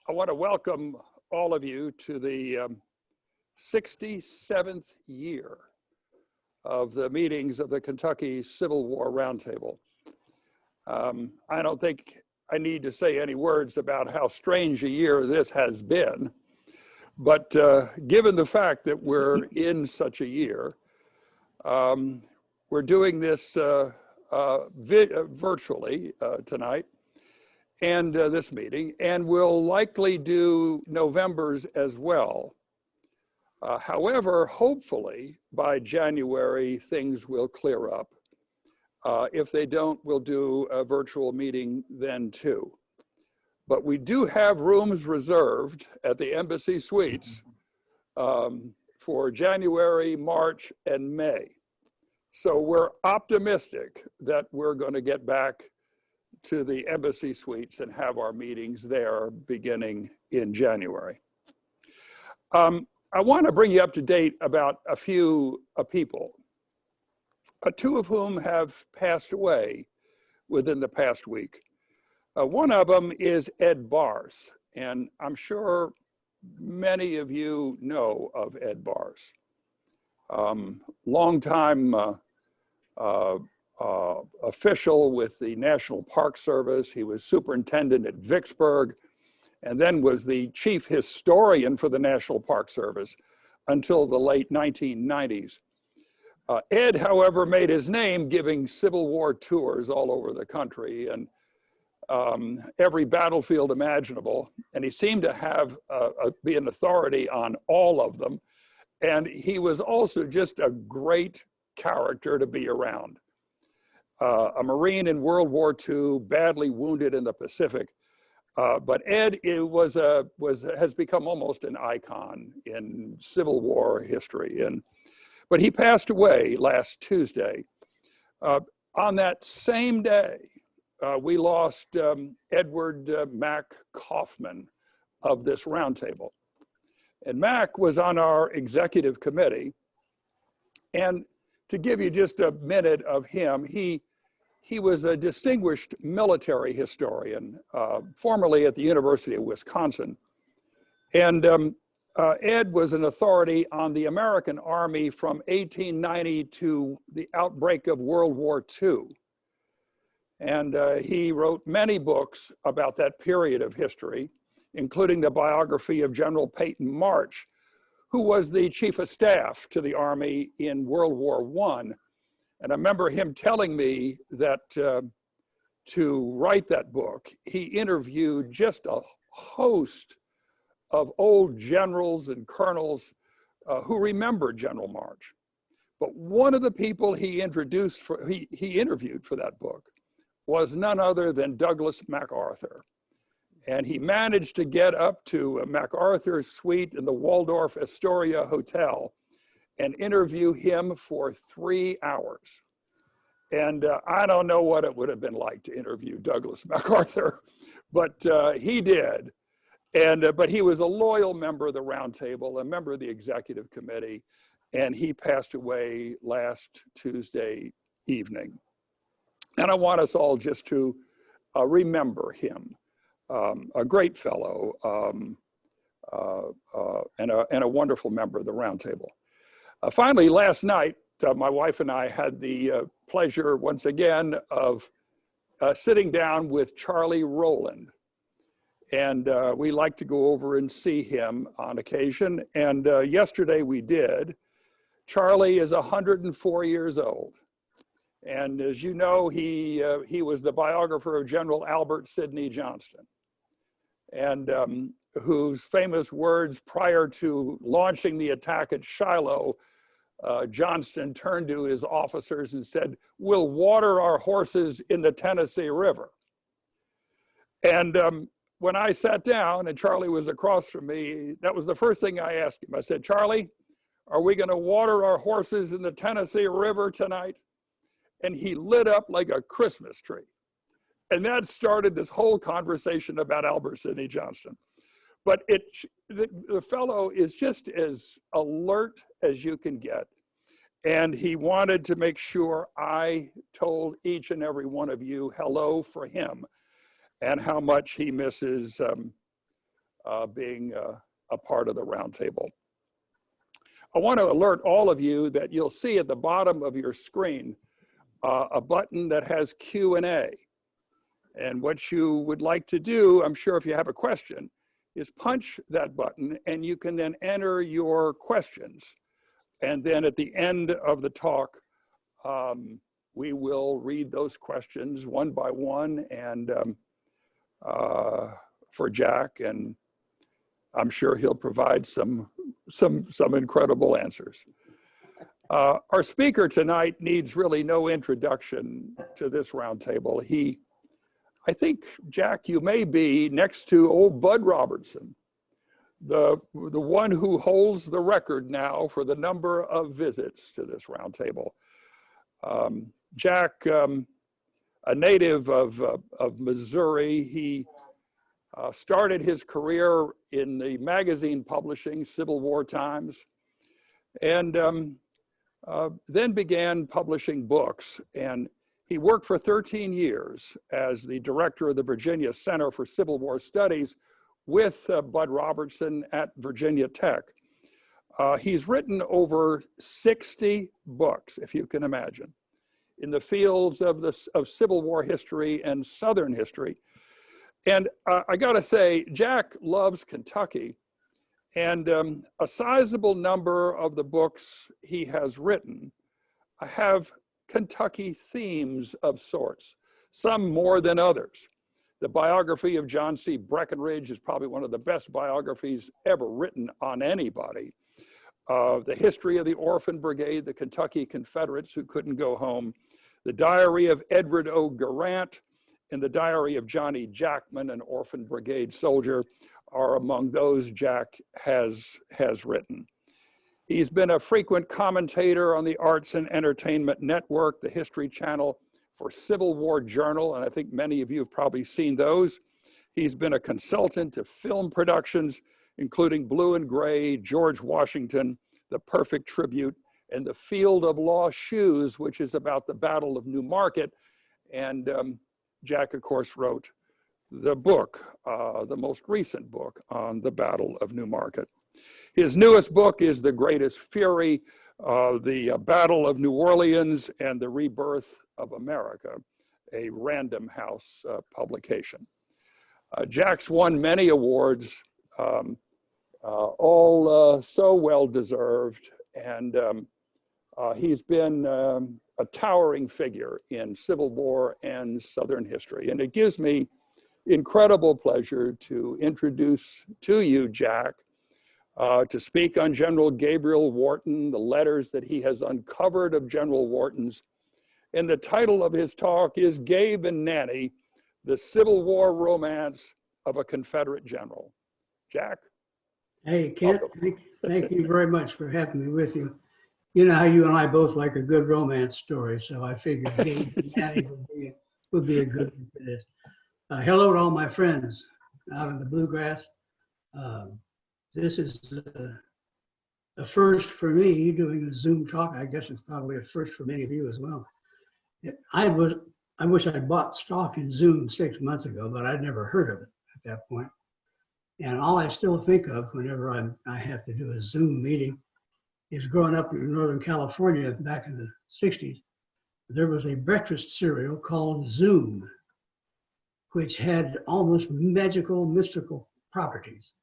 I want to welcome all of you to the 67th year of the meetings of the Kentucky Civil War Roundtable. I don't think I need to say any words about how strange a year this has been, but given the fact that we're in such a year, we're doing this virtually tonight and this meeting, and we'll likely do November's as well. However, hopefully by January, things will clear up. If they don't, we'll do a virtual meeting then too. But we do have rooms reserved at the Embassy Suites for January, March, and May. So we're optimistic that we're going to get back to the Embassy Suites and have our meetings there beginning in January. I want to bring you up to date about a few people, two of whom have passed away within the past week. One of them is Ed Bars, and I'm sure many of you know of Ed Bars. Longtime official with the National Park Service. He was superintendent at Vicksburg and then was the chief historian for the National Park Service until the late 1990s. Ed, however, made his name giving Civil War tours all over the country and every battlefield imaginable. And he seemed to have be an authority on all of them. And he was also just a great character to be around. A Marine in World War II, badly wounded in the Pacific. But Ed has become almost an icon in Civil War history. But he passed away last Tuesday. On that same day, we lost Edward Mack Kaufman of this roundtable. And Mack was on our executive committee. And to give you just a minute of him, he was a distinguished military historian, formerly at the University of Wisconsin. And Ed was an authority on the American Army from 1890 to the outbreak of World War II. And he wrote many books about that period of history, including the biography of General Peyton March, who was the chief of staff to the Army in World War I. And I remember him telling me that to write that book, he interviewed just a host of old generals and colonels who remembered General March. But one of the people he interviewed for that book was none other than Douglas MacArthur. And he managed to get up to MacArthur's suite in the Waldorf Astoria Hotel and interview him for 3 hours. And I don't know what it would have been like to interview Douglas MacArthur, but he did. But he was a loyal member of the roundtable, a member of the executive committee, and he passed away last Tuesday evening. And I want us all just to remember him. A great fellow and a wonderful member of the roundtable. Finally, last night, my wife and I had the pleasure once again of sitting down with Charlie Rowland. And we like to go over and see him on occasion. And yesterday we did. Charlie is 104 years old. And as you know, he was the biographer of General Albert Sidney Johnston, and whose famous words prior to launching the attack at Shiloh, Johnston turned to his officers and said, "We'll water our horses in the Tennessee River." And when I sat down and Charlie was across from me, that was the first thing I asked him. I said, "Charlie, are we going to water our horses in the Tennessee River tonight?" And he lit up like a Christmas tree. And that started this whole conversation about Albert Sidney Johnston. But the fellow is just as alert as you can get. And he wanted to make sure I told each and every one of you hello for him and how much he misses being a part of the roundtable. I want to alert all of you that you'll see at the bottom of your screen a button that has Q&A. And what you would like to do, I'm sure if you have a question, is punch that button and you can then enter your questions. And then at the end of the talk, we will read those questions one by one and for Jack, and I'm sure he'll provide some incredible answers. Our speaker tonight needs really no introduction to this roundtable. I think, Jack, you may be next to old Bud Robertson, the one who holds the record now for the number of visits to this roundtable. Jack, a native of Missouri, he started his career in the magazine publishing Civil War Times, and then began publishing books. And he worked for 13 years as the director of the Virginia Center for Civil War Studies with Bud Robertson at Virginia Tech. He's written over 60 books, if you can imagine, in the fields of Civil War history and Southern history. And I gotta say, Jack loves Kentucky, and a sizable number of the books he has written have Kentucky themes of sorts, some more than others. The biography of John C. Breckinridge is probably one of the best biographies ever written on anybody. The history of the Orphan Brigade, the Kentucky Confederates who couldn't go home, the diary of Edward O. Garant, and the diary of Johnny Jackman, an Orphan Brigade soldier, are among those Jack has written. He's been a frequent commentator on the Arts and Entertainment Network, the History Channel, for Civil War Journal, and I think many of you have probably seen those. He's been a consultant to film productions, including Blue and Gray, George Washington, The Perfect Tribute, and The Field of Lost Shoes, which is about the Battle of New Market. And Jack, of course, wrote the book, the most recent book on the Battle of New Market. His newest book is The Greatest Fury, the Battle of New Orleans and the Rebirth of America, a Random House publication. Jack's won many awards, all so well-deserved, and he's been a towering figure in Civil War and Southern history. And it gives me incredible pleasure to introduce to you, Jack, to speak on General Gabriel Wharton, the letters that he has uncovered of General Wharton's. And the title of his talk is Gabe and Nanny, the Civil War Romance of a Confederate General. Jack? Hey, Kent, thank you very much for having me with you. You know how you and I both like a good romance story, so I figured Gabe and Nanny would be a good one for this. Hello to all my friends out in the bluegrass. This is a first for me doing a Zoom talk. I guess it's probably a first for many of you as well. I wish I'd bought stock in Zoom 6 months ago, but I'd never heard of it at that point. And all I still think of whenever I have to do a Zoom meeting is growing up in Northern California back in the 60s. There was a breakfast cereal called Zoom, which had almost magical, mystical properties,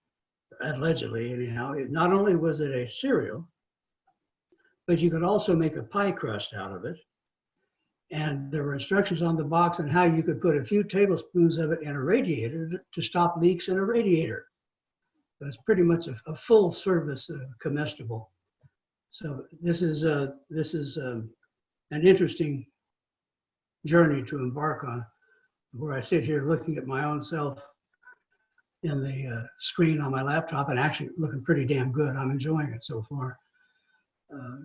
allegedly anyhow. Not only was it a cereal, but you could also make a pie crust out of it. And there were instructions on the box on how you could put a few tablespoons of it in a radiator to stop leaks in a radiator. That's pretty much a full service comestible. So this is an interesting journey to embark on, where I sit here looking at my own self in the screen on my laptop and actually looking pretty damn good. I'm enjoying it so far.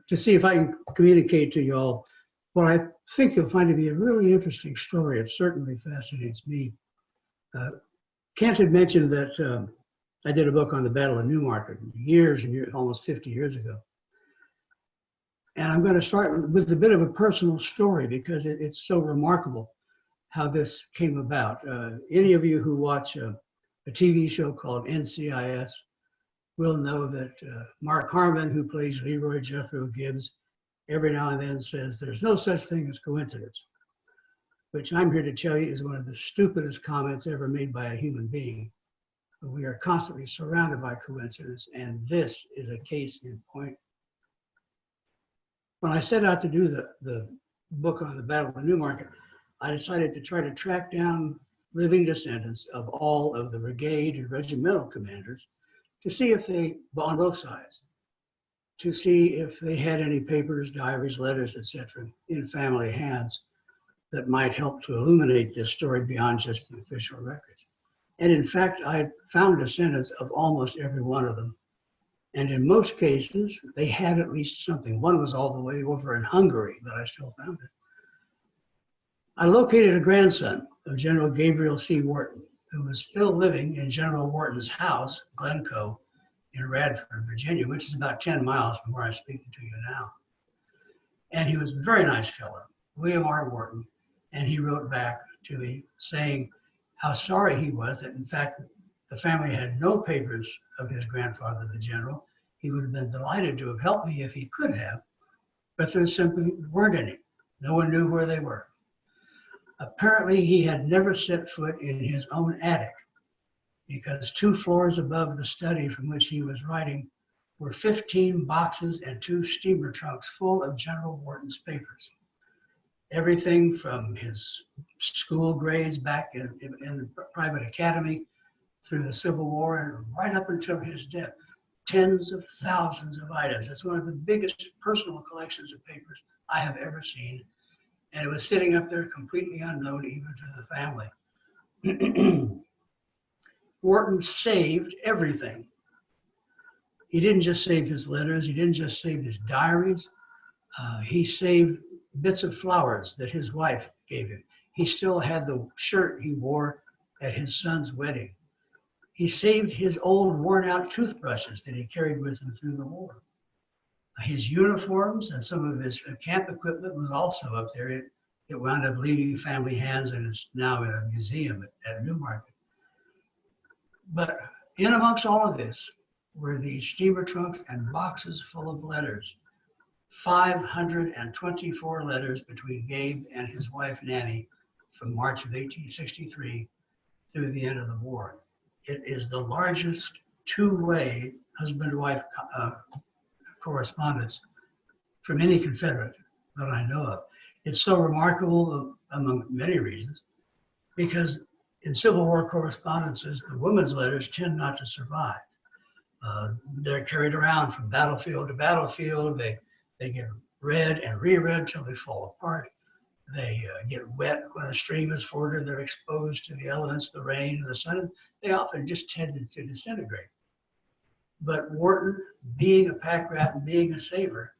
To see if I can communicate to you all what I think you'll find to be a really interesting story. It certainly fascinates me. Kent had mentioned that I did a book on the Battle of New Market years and years, almost 50 years ago. And I'm going to start with a bit of a personal story because it's so remarkable how this came about. Any of you who watch a TV show called NCIS will know that Mark Harmon, who plays Leroy Jethro Gibbs, every now and then says there's no such thing as coincidence, which I'm here to tell you is one of the stupidest comments ever made by a human being. We are constantly surrounded by coincidence, and this is a case in point. When I set out to do the book on the Battle of Newmarket, I decided to try to track down living descendants of all of the brigade and regimental commanders to see if they, on both sides, to see if they had any papers, diaries, letters, etc., in family hands that might help to illuminate this story beyond just the official records. And in fact, I found descendants of almost every one of them. And in most cases, they had at least something. One was all the way over in Hungary, but I still found it. I located a grandson of General Gabriel C. Wharton, who was still living in General Wharton's house, Glencoe, in Radford, Virginia, which is about 10 miles from where I'm speaking to you now. And he was a very nice fellow, William R. Wharton, and he wrote back to me saying how sorry he was that, in fact, the family had no papers of his grandfather, the general. He would have been delighted to have helped me if he could have, but there simply weren't any. No one knew where they were. Apparently, he had never set foot in his own attic because 2 floors above the study from which he was writing were 15 boxes and 2 steamer trunks full of General Wharton's papers. Everything from his school grades back in the private academy through the Civil War and right up until his death. Tens of thousands of items. It's one of the biggest personal collections of papers I have ever seen. And it was sitting up there completely unknown even to the family. Wharton saved everything. He didn't just save his letters. He didn't just save his diaries. He saved bits of flowers that his wife gave him. He still had the shirt he wore at his son's wedding. He saved his old worn out toothbrushes that he carried with him through the war. His uniforms and some of his camp equipment was also up there. It wound up leaving family hands and is now in a museum at Newmarket. But in amongst all of this were these steamer trunks and boxes full of letters. 524 letters between Gabe and his wife, Nanny, from March of 1863 through the end of the war. It is the largest two-way husband-wife correspondence from any Confederate that I know of. It's so remarkable among many reasons, because in Civil War correspondences, the women's letters tend not to survive. They're carried around from battlefield to battlefield. They get read and reread till they fall apart. They get wet when a stream is forded. They're exposed to the elements, the rain and the sun. They often just tend to disintegrate. But Wharton, being a pack rat and being a saver,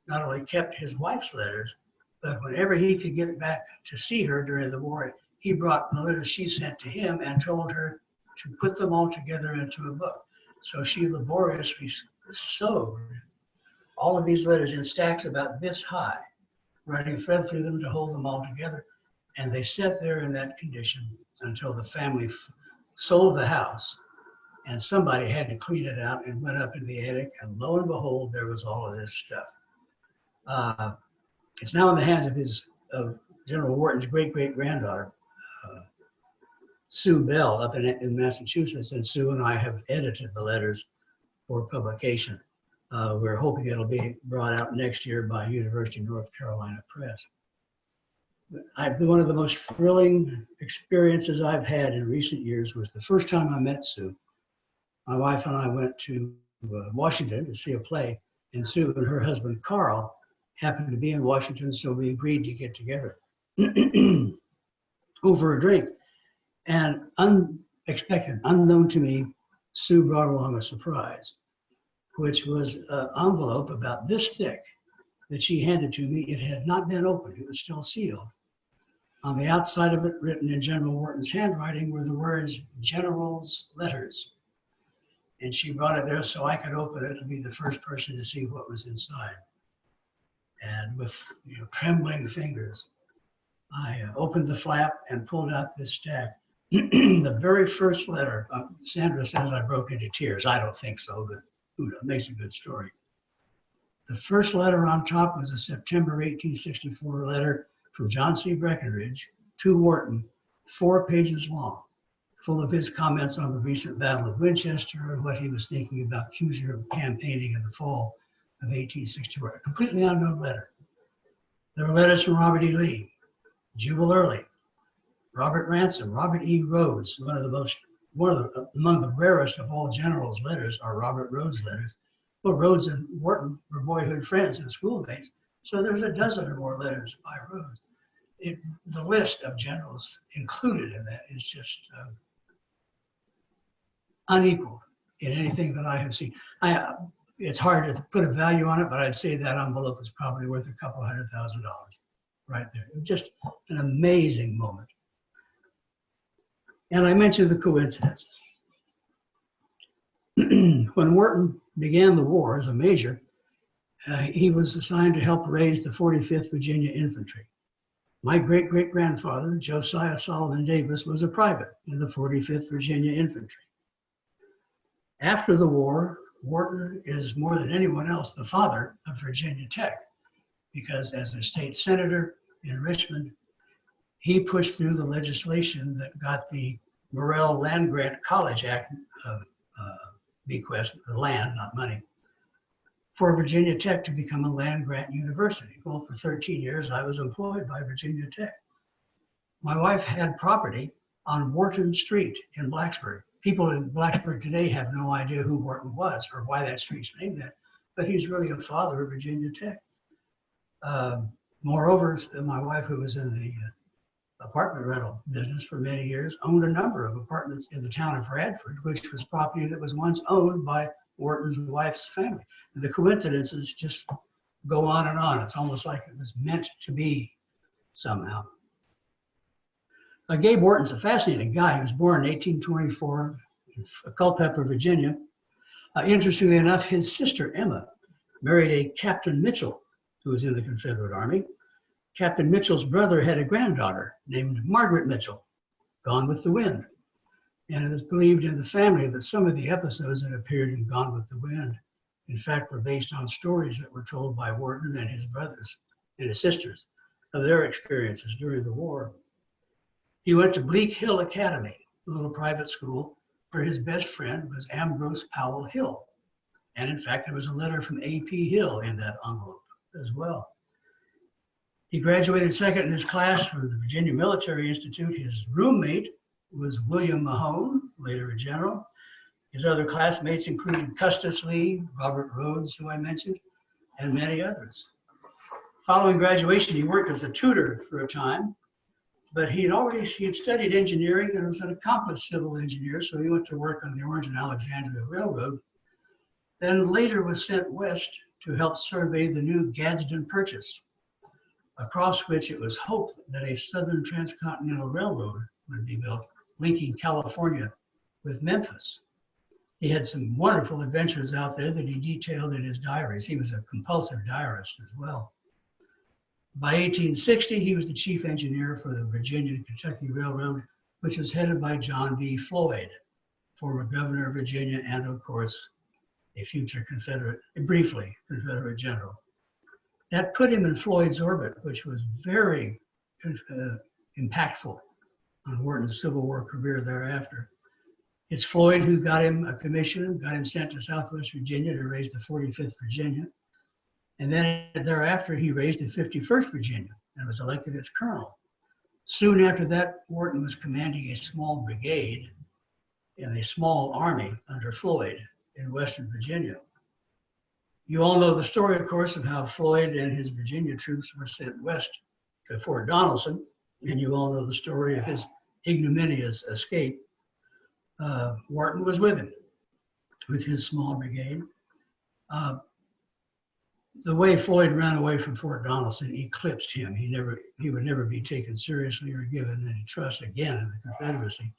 not only kept his wife's letters, but whenever he could get back to see her during the war, he brought the letters she sent to him and told her to put them all together into a book. So she laboriously sewed all of these letters in stacks about this high, running thread through them to hold them all together. And they sat there in that condition until the family sold the house, and somebody had to clean it out and went up in the attic, and lo and behold, there was all of this stuff. It's now in the hands of General Wharton's great-great-granddaughter, Sue Bell, up in Massachusetts, and Sue and I have edited the letters for publication. We're hoping it'll be brought out next year by University of North Carolina Press. One of the most thrilling experiences I've had in recent years was the first time I met Sue. My wife and I went to Washington to see a play, and Sue and her husband, Carl, happened to be in Washington, so we agreed to get together over a drink. And unexpected, unknown to me, Sue brought along a surprise, which was an envelope about this thick that she handed to me. It had not been opened, it was still sealed. On the outside of it, written in General Wharton's handwriting, were the words, "General's Letters." And she brought it there so I could open it and be the first person to see what was inside. And with trembling fingers, I opened the flap and pulled out this stack. The very first letter, Sandra says I broke into tears. I don't think so, but who knows, makes a good story. The first letter on top was a September 1864 letter from John C. Breckinridge to Wharton, 4 pages long, full of his comments on the recent Battle of Winchester and what he was thinking about future campaigning in the fall of 1864. A completely unknown letter. There were letters from Robert E. Lee, Jubal Early, Robert Ransom, Robert E. Rhodes. Among the rarest of all generals' letters are Robert Rhodes' letters. Well, Rhodes and Wharton were boyhood friends and schoolmates, so there's a dozen or more letters by Rhodes. The list of generals included in that is just unequaled in anything that I have seen. It's hard to put a value on it, but I'd say that envelope is probably worth a couple $100,000 right there. It was just an amazing moment. And I mentioned the coincidences. When Wharton began the war as a major, he was assigned to help raise the 45th Virginia Infantry. My great-great-grandfather, Josiah Solomon Davis, was a private in the 45th Virginia Infantry. After the war, Wharton is more than anyone else the father of Virginia Tech, because as a state senator in Richmond, he pushed through the legislation that got the Morrell Land Grant College Act bequest, the land, not money, for Virginia Tech to become a land grant university. Well, for 13 years, I was employed by Virginia Tech. My wife had property on Wharton Street in Blacksburg. People in Blacksburg today have no idea who Wharton was or why that street's named that, but he's really a father of Virginia Tech. Moreover, my wife, who was in the apartment rental business for many years, owned a number of apartments in the town of Radford, which was property that was once owned by Wharton's wife's family. And the coincidences just go on and on. It's almost like it was meant to be somehow. Gabe Wharton's a fascinating guy. He was born in 1824 in Culpeper, Virginia. Interestingly enough, his sister Emma married a Captain Mitchell, who was in the Confederate Army. Captain Mitchell's brother had a granddaughter named Margaret Mitchell, Gone with the Wind. And it is believed in the family that some of the episodes that appeared in Gone with the Wind, in fact, were based on stories that were told by Wharton and his brothers and his sisters of their experiences during the war. He went to Bleak Hill Academy, a little private school, where his best friend was Ambrose Powell Hill. And in fact, there was a letter from A.P. Hill in that envelope as well. He graduated second in his class from the Virginia Military Institute. His roommate was William Mahone, later a general. His other classmates included Custis Lee, Robert Rhodes, who I mentioned, and many others. Following graduation, he worked as a tutor for a time, but he had studied engineering and was an accomplished civil engineer, so he went to work on the Orange and Alexandria Railroad, then later was sent west to help survey the new Gadsden Purchase, across which it was hoped that a southern transcontinental railroad would be built, linking California with Memphis. He had some wonderful adventures out there that he detailed in his diaries. He was a compulsive diarist as well. By 1860, he was the chief engineer for the Virginia and Kentucky Railroad, which was headed by John B. Floyd, former governor of Virginia, and of course, a future briefly Confederate general. That put him in Floyd's orbit, which was very impactful on Wharton's Civil War career thereafter. It's Floyd who got him a commission, got him sent to Southwest Virginia to raise the 45th Virginia. And then thereafter, he raised the 51st Virginia and was elected its colonel. Soon after that, Wharton was commanding a small brigade in a small army under Floyd in Western Virginia. You all know the story, of course, of how Floyd and his Virginia troops were sent west to Fort Donelson, and you all know the story of his ignominious escape. Wharton was with him, with his small brigade. The way Floyd ran away from Fort Donelson eclipsed him. He would never be taken seriously or given any trust again in the Confederacy.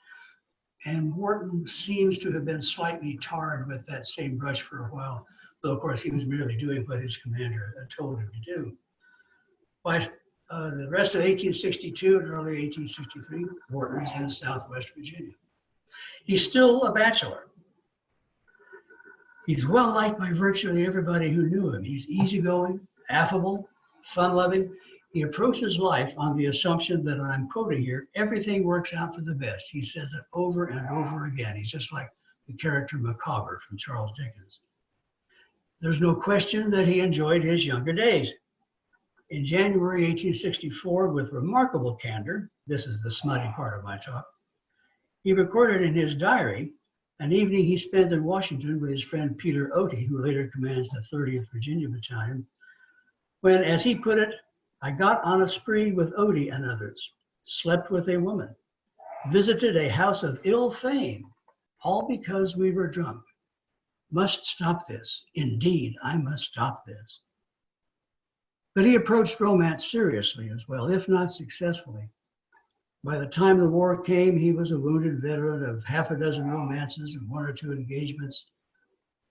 And Wharton seems to have been slightly tarred with that same brush for a while, though of course he was merely doing what his commander told him to do. By The rest of 1862 and early 1863, Wharton is in Southwest Virginia. He's still a bachelor. He's well liked by virtually everybody who knew him. He's easygoing, affable, fun-loving. He approaches life on the assumption that, and I'm quoting here, everything works out for the best. He says it over and over again. He's just like the character Micawber from Charles Dickens. There's no question that he enjoyed his younger days. In January 1864, with remarkable candor, this is the smutty part of my talk, he recorded in his diary an evening he spent in Washington with his friend Peter Otey, who later commands the 30th Virginia Battalion, when, as he put it, I got on a spree with Otey and others, slept with a woman, visited a house of ill fame, all because we were drunk. Must stop this. Indeed, I must stop this. But he approached romance seriously as well, if not successfully. By the time the war came, he was a wounded veteran of half a dozen romances and one or two engagements.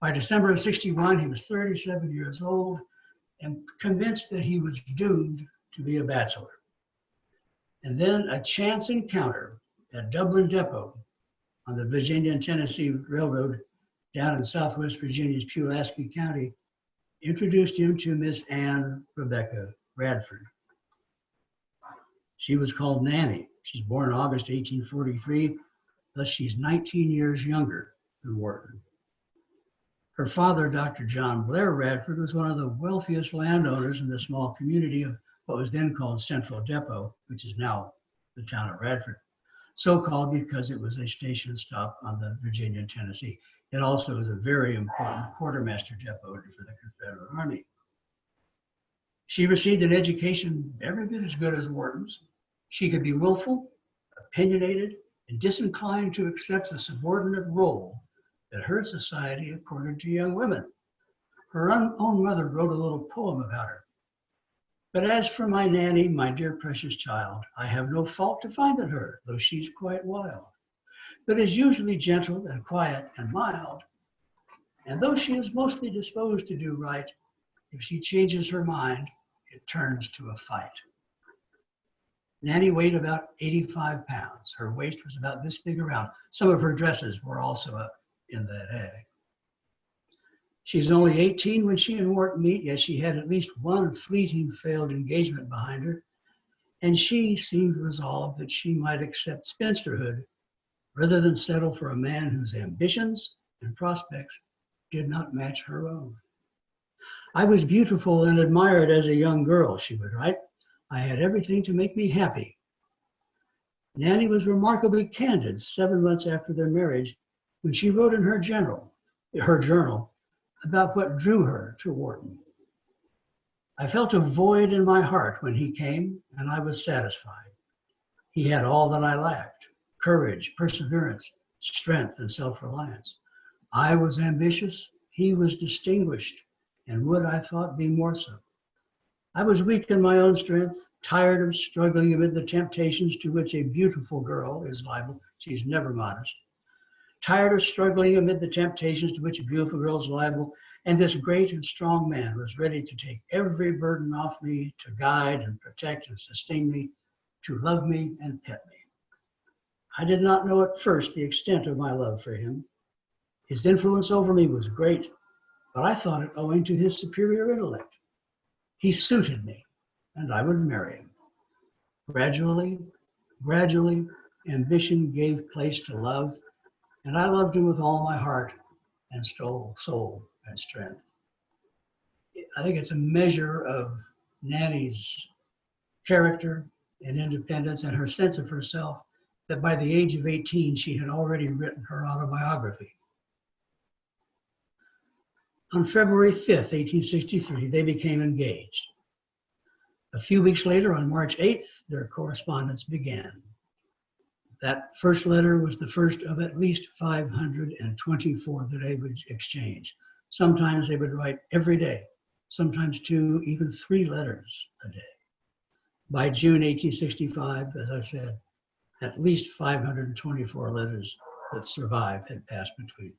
By December of '61, he was 37 years old and convinced that he was doomed to be a bachelor. And then a chance encounter at Dublin Depot on the Virginia and Tennessee Railroad down in Southwest Virginia's Pulaski County introduced him to Miss Anne Rebecca Radford. She was called Nanny. She's born in August 1843, thus she's 19 years younger than Wharton. Her father, Dr. John Blair Radford, was one of the wealthiest landowners in the small community of what was then called Central Depot, which is now the town of Radford, so called because it was a station stop on the Virginia and Tennessee. It also is a very important quartermaster depot for the Confederate Army. She received an education every bit as good as Wharton's. She could be willful, opinionated, and disinclined to accept the subordinate role that her society accorded to young women. Her own mother wrote a little poem about her. But as for my Nanny, my dear precious child, I have no fault to find in her, though she's quite wild, but is usually gentle and quiet and mild. And though she is mostly disposed to do right, if she changes her mind, it turns to a fight. Nanny weighed about 85 pounds. Her waist was about this big around. Some of her dresses were also up in that ag. She's only 18 when she and Wharton meet, yet she had at least one fleeting failed engagement behind her, and she seemed resolved that she might accept spinsterhood rather than settle for a man whose ambitions and prospects did not match her own. I was beautiful and admired as a young girl, she would write. I had everything to make me happy. Nanny was remarkably candid 7 months after their marriage when she wrote in her journal about what drew her to Wharton. I felt a void in my heart when he came, and I was satisfied. He had all that I lacked: courage, perseverance, strength, and self-reliance. I was ambitious, he was distinguished, and would, I thought, be more so. I was weak in my own strength, tired of struggling amid the temptations to which a beautiful girl is liable. She's never modest. Tired of struggling amid the temptations to which a beautiful girl is liable, and this great and strong man was ready to take every burden off me, to guide and protect and sustain me, to love me and pet me. I did not know at first the extent of my love for him. His influence over me was great, but I thought it owing to his superior intellect. He suited me, and I would marry him. Gradually, ambition gave place to love, and I loved him with all my heart and soul and strength. I think it's a measure of Nanny's character and independence and her sense of herself that by the age of 18, she had already written her autobiography. On February 5th, 1863, they became engaged. A few weeks later, on March 8th, their correspondence began. That first letter was the first of at least 524 that they would exchange. Sometimes they would write every day, sometimes 2, even 3 letters a day. By June 1865, as I said, at least 524 letters that survived had passed between.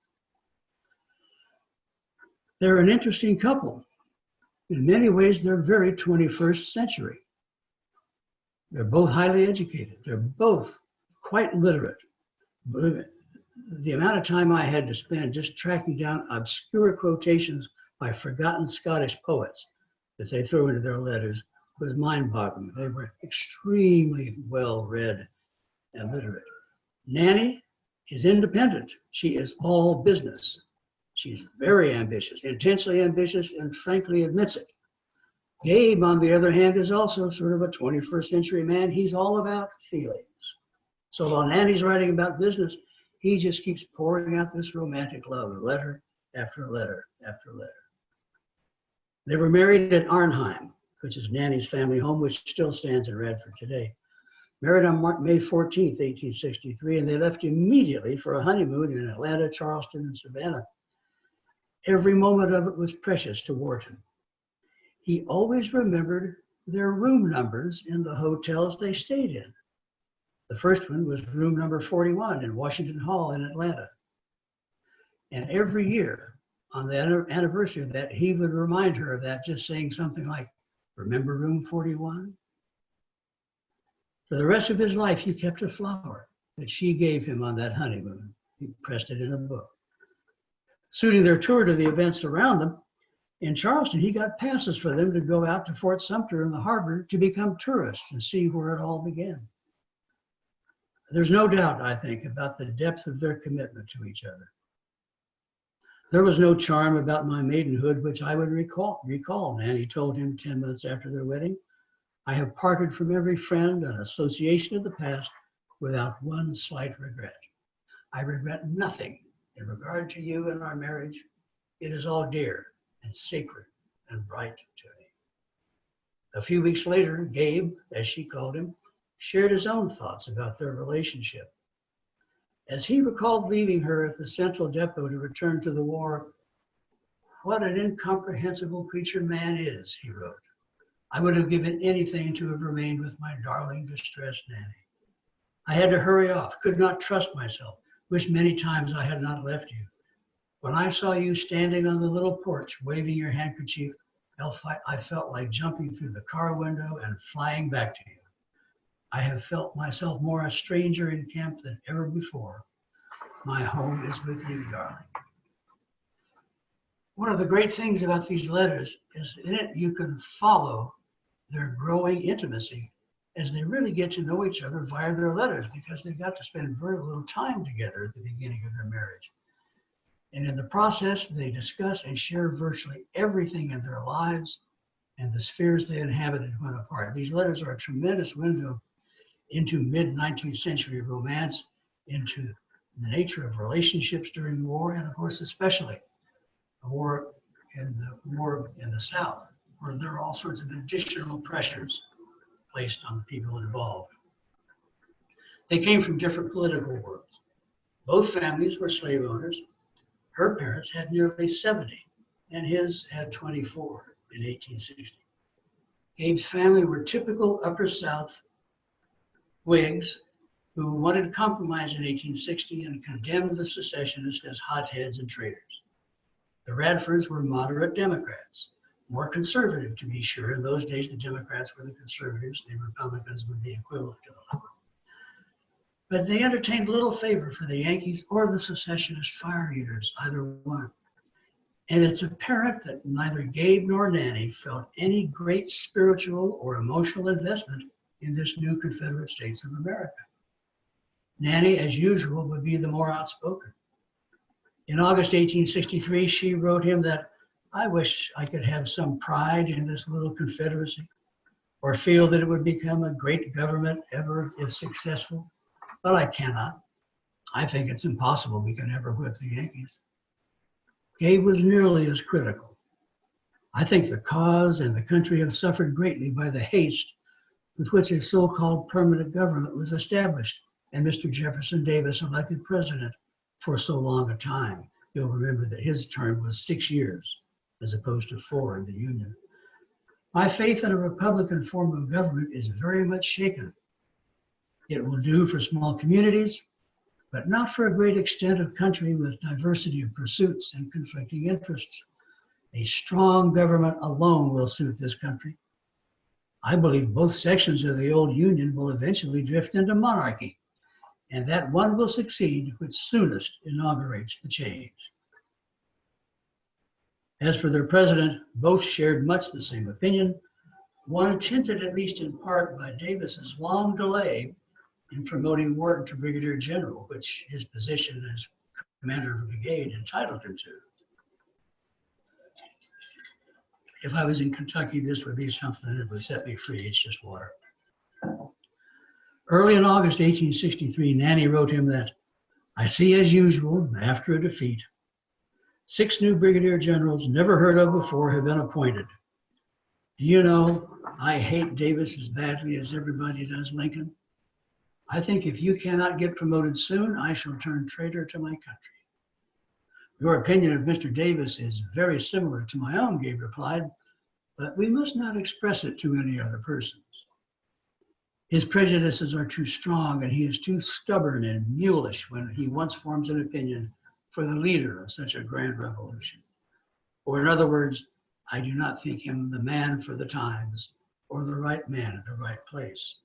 They're an interesting couple. In many ways, they're very 21st century. They're both highly educated. They're both quite literate. Believe it. The amount of time I had to spend just tracking down obscure quotations by forgotten Scottish poets that they throw into their letters was mind-boggling. They were extremely well-read and literate. Nanny is independent. She is all business. She's very ambitious, intensely ambitious, and frankly admits it. Gabe, on the other hand, is also sort of a 21st century man. He's all about feelings. So while Nanny's writing about business, he just keeps pouring out this romantic love, letter after letter after letter. They were married at Arnheim, which is Nanny's family home, which still stands in Radford today. Married on May 14th, 1863, and they left immediately for a honeymoon in Atlanta, Charleston, and Savannah. Every moment of it was precious to Wharton. He always remembered their room numbers in the hotels they stayed in. The first one was room number 41 in Washington Hall in Atlanta. And every year on the anniversary of that, he would remind her of that, just saying something like, "Remember room 41? For the rest of his life, he kept a flower that she gave him on that honeymoon. He pressed it in a book. Suiting their tour to the events around them, in Charleston, he got passes for them to go out to Fort Sumter in the harbor to become tourists and see where it all began. There's no doubt, I think, about the depth of their commitment to each other. There was no charm about my maidenhood, which I would recall, Nanny told him 10 months after their wedding. I have parted from every friend and association of the past without one slight regret. I regret nothing in regard to you and our marriage. It is all dear and sacred and bright to me. A few weeks later, Gabe, as she called him, shared his own thoughts about their relationship. As he recalled leaving her at the Central Depot to return to the war, "What an incomprehensible creature man is," he wrote. "I would have given anything to have remained with my darling, distressed Nanny. I had to hurry off, could not trust myself, wished many times I had not left you. When I saw you standing on the little porch, waving your handkerchief, I felt like jumping through the car window and flying back to you. I have felt myself more a stranger in camp than ever before. My home is with you, darling." One of the great things about these letters is in it you can follow their growing intimacy as they really get to know each other via their letters, because they got to spend very little time together at the beginning of their marriage. And in the process, they discuss and share virtually everything in their lives and the spheres they inhabited when apart. These letters are a tremendous window into mid-19th century romance, into the nature of relationships during war, and of course, especially the war in the South, where there are all sorts of additional pressures placed on the people involved. They came from different political worlds. Both families were slave owners. Her parents had nearly 70, and his had 24 in 1860. Gabe's family were typical Upper South Whigs who wanted compromise in 1860 and condemned the secessionists as hotheads and traitors. The Radfords were moderate Democrats, more conservative to be sure. In those days, the Democrats were the conservatives, the Republicans were the equivalent to the liberals. But they entertained little favor for the Yankees or the secessionist fire eaters, either one. And it's apparent that neither Gabe nor Nanny felt any great spiritual or emotional investment in this new Confederate States of America. Nanny, as usual, would be the more outspoken. In August 1863, she wrote him that, "I wish I could have some pride in this little Confederacy, or feel that it would become a great government ever if successful, but I cannot. I think it's impossible we can ever whip the Yankees." Gabe was nearly as critical. "I think the cause and the country have suffered greatly by the haste with which a so-called permanent government was established and Mr. Jefferson Davis elected president for so long a time." You'll remember that his term was 6 years as opposed to 4 in the Union. "My faith in a Republican form of government is very much shaken. It will do for small communities, but not for a great extent of country with diversity of pursuits and conflicting interests. A strong government alone will suit this country. I believe both sections of the old Union will eventually drift into monarchy, and that one will succeed which soonest inaugurates the change. As for their president, both shared much the same opinion, one tinted at least in part by Davis's long delay in promoting Wharton to brigadier general, which his position as commander of the brigade entitled him to. If I was in Kentucky, this would be something that would set me free. It's just water. Early in August 1863, Nanny wrote him that, "I see as usual, after a defeat, 6 new brigadier generals never heard of before have been appointed. Do you know, I hate Davis as badly as everybody does Lincoln. I think if you cannot get promoted soon, I shall turn traitor to my country." "Your opinion of Mr. Davis is very similar to my own," Gabe replied, "but we must not express it to any other persons. His prejudices are too strong, and he is too stubborn and mulish when he once forms an opinion for the leader of such a grand revolution. Or in other words, I do not think him the man for the times or the right man at the right place."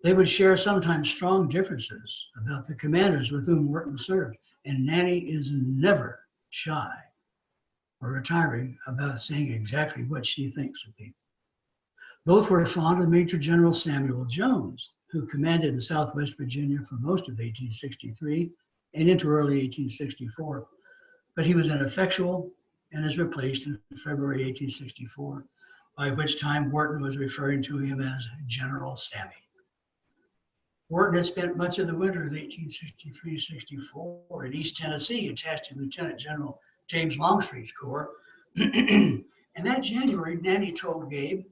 They would share sometimes strong differences about the commanders with whom Wharton served, and Nanny is never shy or retiring about saying exactly what she thinks of people. Both were fond of Major General Samuel Jones, who commanded in Southwest Virginia for most of 1863 and into early 1864, but he was ineffectual and is replaced in February 1864, by which time Wharton was referring to him as General Sammy. Wharton had spent much of the winter of 1863-64 in East Tennessee, attached to Lieutenant General James Longstreet's corps. And that January, Nanny told Gabe,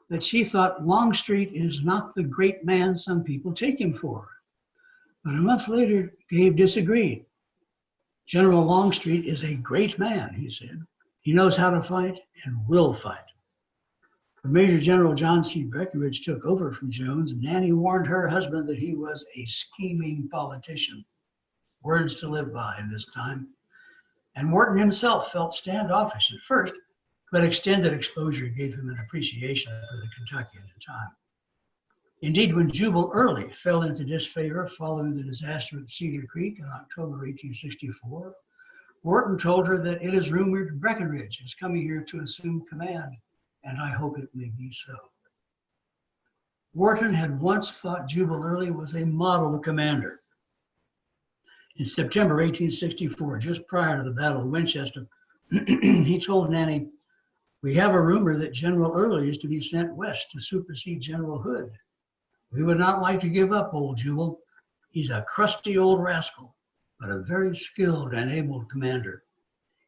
that she thought Longstreet is not the great man some people take him for. But a month later, Gabe disagreed. "General Longstreet is a great man," he said. "He knows how to fight and will fight." When Major General John C. Breckinridge took over from Jones, Nanny warned her husband that he was a scheming politician. Words to live by in this time. And Wharton himself felt standoffish at first, but extended exposure gave him an appreciation for the Kentuckian at the time. Indeed, when Jubal Early fell into disfavor following the disaster at Cedar Creek in October 1864, Wharton told her that it is rumored Breckinridge is coming here to assume command, and I hope it may be so. Wharton had once thought Jubal Early was a model commander. In September 1864, just prior to the Battle of Winchester, he told Nanny, "We have a rumor that General Early is to be sent west to supersede General Hood. We would not like to give up old Jubal. He's a crusty old rascal, but a very skilled and able commander.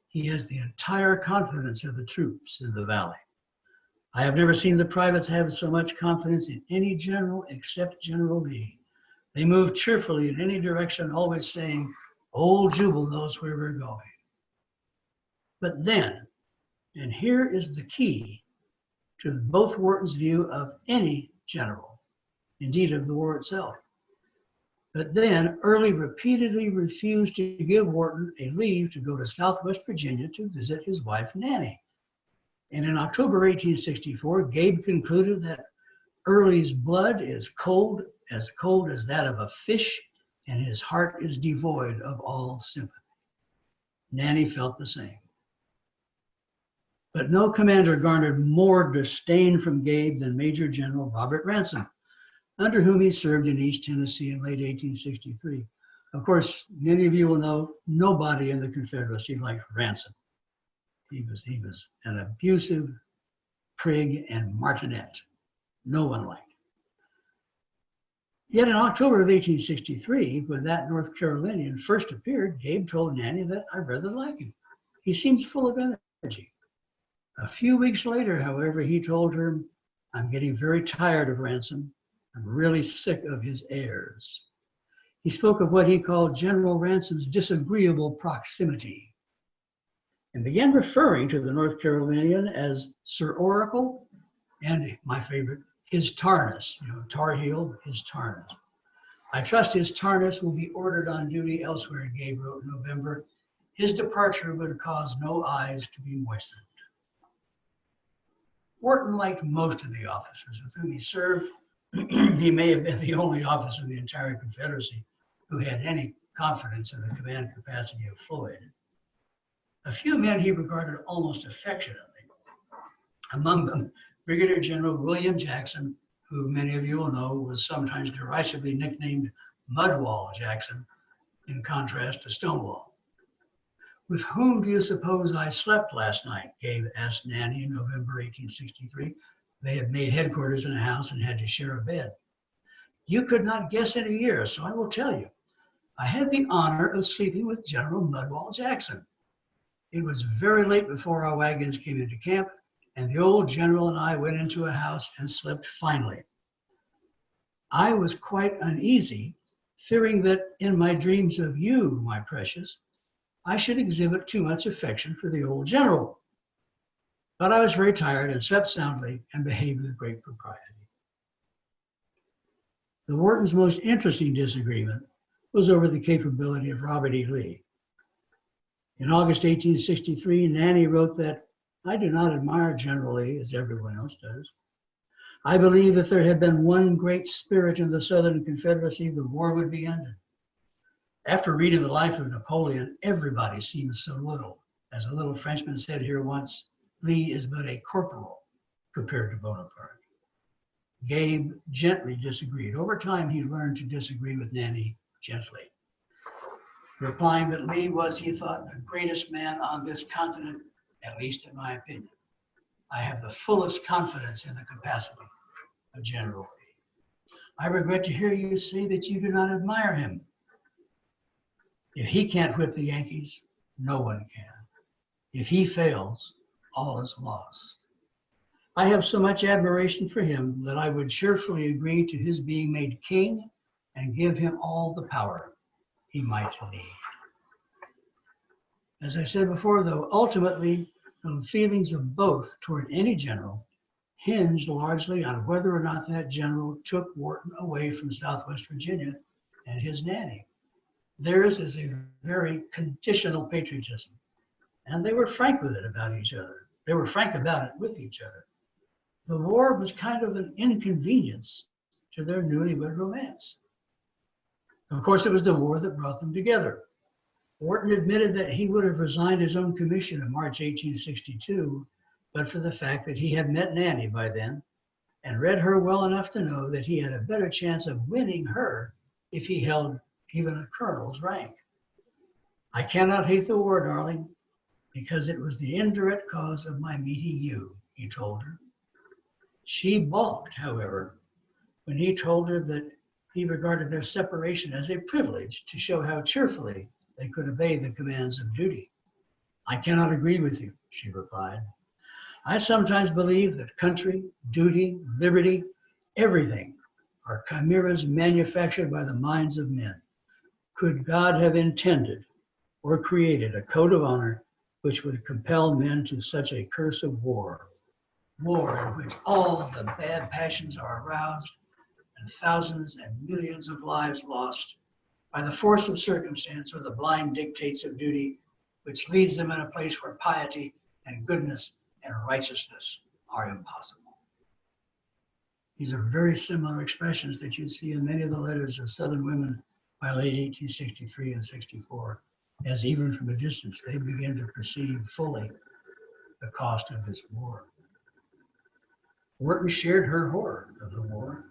He has the entire confidence of the troops in the valley. I have never seen the privates have so much confidence in any general except General Lee. They move cheerfully in any direction, always saying, 'Old Jubal knows where we're going.'" But then, and here is the key to both Wharton's view of any general, indeed of the war itself. But then Early repeatedly refused to give Wharton a leave to go to Southwest Virginia to visit his wife, Nanny. And in October 1864, Gabe concluded that Early's blood is cold as that of a fish, and his heart is devoid of all sympathy. Nanny felt the same. But no commander garnered more disdain from Gabe than Major General Robert Ransom, under whom he served in East Tennessee in late 1863. Of course, many of you will know nobody in the Confederacy liked Ransom. He was an abusive prig and martinet. No one liked. Yet in October of 1863, when that North Carolinian first appeared, Gabe told Nanny that I rather like him. He seems full of energy. A few weeks later, however, he told her, "I'm getting very tired of Ransom. I'm really sick of his airs." He spoke of what he called General Ransom's disagreeable proximity, and began referring to the North Carolinian as Sir Oracle, and my favorite, his tarnus, Tar Heel, his tarnus. I trust his TARDIS will be ordered on duty elsewhere, Gabe wrote in November. His departure would cause no eyes to be moistened. Wharton liked most of the officers with whom he served. He may have been the only officer in the entire Confederacy who had any confidence in the command capacity of Floyd. A few men he regarded almost affectionately. Among them, Brigadier General William Jackson, who many of you will know was sometimes derisively nicknamed Mudwall Jackson, in contrast to Stonewall. With whom do you suppose I slept last night? Gabe asked Nanny in November 1863. They had made headquarters in a house and had to share a bed. You could not guess in a year, so I will tell you. I had the honor of sleeping with General Mudwall Jackson. It was very late before our wagons came into camp, and the old general and I went into a house and slept finely. I was quite uneasy, fearing that in my dreams of you, my precious, I should exhibit too much affection for the old general. But I was very tired and slept soundly and behaved with great propriety. The Whartons' most interesting disagreement was over the capability of Robert E. Lee. In August 1863, Nanny wrote that, I do not admire General Lee as everyone else does. I believe if there had been one great spirit in the Southern Confederacy, the war would be ended. After reading the life of Napoleon, everybody seems so little. As a little Frenchman said here once, Lee is but a corporal compared to Bonaparte. Gabe gently disagreed. Over time, he learned to disagree with Nanny gently, replying that Lee was, he thought, the greatest man on this continent, at least in my opinion. I have the fullest confidence in the capacity of General Lee. I regret to hear you say that you do not admire him. If he can't whip the Yankees, no one can. If he fails, all is lost. I have so much admiration for him that I would cheerfully agree to his being made king and give him all the power he might need. As I said before, though, ultimately, the feelings of both toward any general hinged largely on whether or not that general took Wharton away from Southwest Virginia and his Nanny. Theirs is a very conditional patriotism, and they were frank with it about each other. They were frank about it with each other. The war was kind of an inconvenience to their newlywed romance. Of course, it was the war that brought them together. Wharton admitted that he would have resigned his own commission in March 1862, but for the fact that he had met Nanny by then and read her well enough to know that he had a better chance of winning her if he held even a colonel's rank. I cannot hate the war, darling, because it was the indirect cause of my meeting you, he told her. She balked, however, when he told her that he regarded their separation as a privilege to show how cheerfully they could obey the commands of duty. I cannot agree with you, she replied. I sometimes believe that country, duty, liberty, everything are chimeras manufactured by the minds of men. Could God have intended or created a code of honor which would compel men to such a curse of war? War in which all the bad passions are aroused and thousands and millions of lives lost by the force of circumstance or the blind dictates of duty, which leads them in a place where piety and goodness and righteousness are impossible. These are very similar expressions that you see in many of the letters of Southern women by late 1863 and 64, as even from a distance they begin to perceive fully the cost of this war. Wharton shared her horror of the war.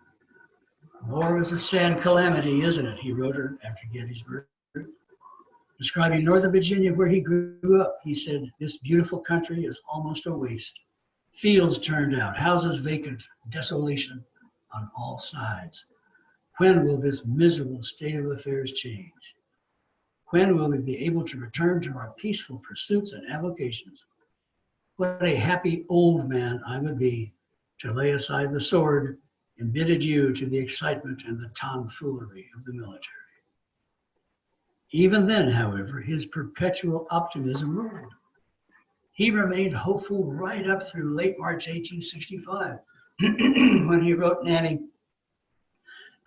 War is a sad calamity, isn't it? He wrote her after Gettysburg. Describing Northern Virginia, where he grew up, he said, this beautiful country is almost a waste. Fields turned out, houses vacant, desolation on all sides. When will this miserable state of affairs change? When will we be able to return to our peaceful pursuits and avocations? What a happy old man I would be to lay aside the sword and bid adieu to the excitement and the tomfoolery of the military. Even then, however, his perpetual optimism ruled. He remained hopeful right up through late March 1865, when he wrote Nanny,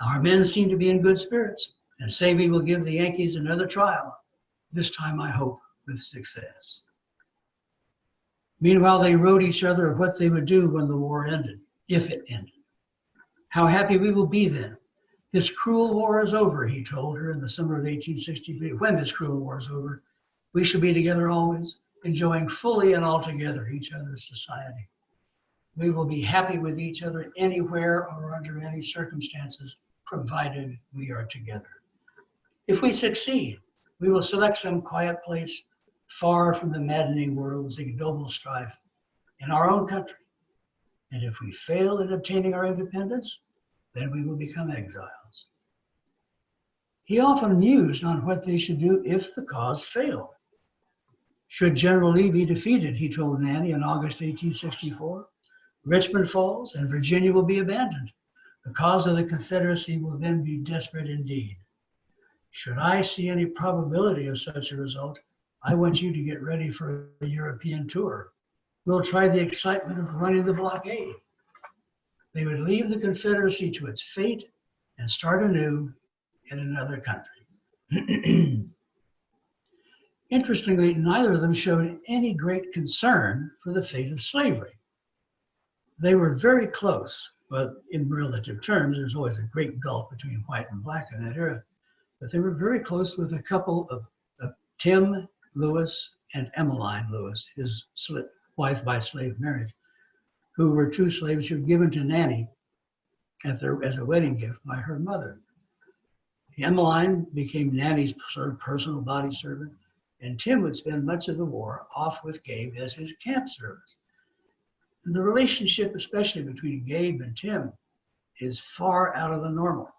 Our men seem to be in good spirits and say we will give the Yankees another trial. This time, I hope, with success. Meanwhile, they wrote each other of what they would do when the war ended, if it ended. How happy we will be then. This cruel war is over, he told her in the summer of 1863. When this cruel war is over, we shall be together always, enjoying fully and altogether each other's society. We will be happy with each other anywhere or under any circumstances, provided we are together. If we succeed, we will select some quiet place far from the maddening world's ignoble strife in our own country. And if we fail in obtaining our independence, then we will become exiles. He often mused on what they should do if the cause failed. Should General Lee be defeated, he told Nanny in August 1864, Richmond falls and Virginia will be abandoned. The cause of the Confederacy will then be desperate indeed. Should I see any probability of such a result, I want you to get ready for a European tour. We'll try the excitement of running the blockade. They would leave the Confederacy to its fate and start anew in another country. Interestingly, neither of them showed any great concern for the fate of slavery. They were very close, but in relative terms, there's always a great gulf between white and black in that era. But they were very close with a couple of Tim Lewis and Emmeline Lewis, his wife by slave marriage, who were two slaves who were given to Nanny as a wedding gift by her mother. Emmeline became Nanny's sort of personal body servant, and Tim would spend much of the war off with Gabe as his camp service. And the relationship, especially between Gabe and Tim, is far out of the normal.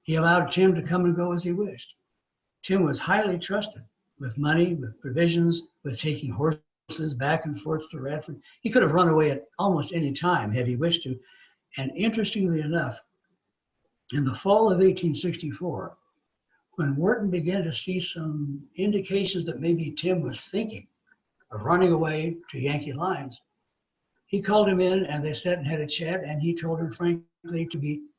He allowed Tim to come and go as he wished. Tim was highly trusted with money, with provisions, with taking horses back and forth to Radford. He could have run away at almost any time had he wished to. And interestingly enough, in the fall of 1864, when Wharton began to see some indications that maybe Tim was thinking of running away to Yankee lines, he called him in and they sat and had a chat, and he told him frankly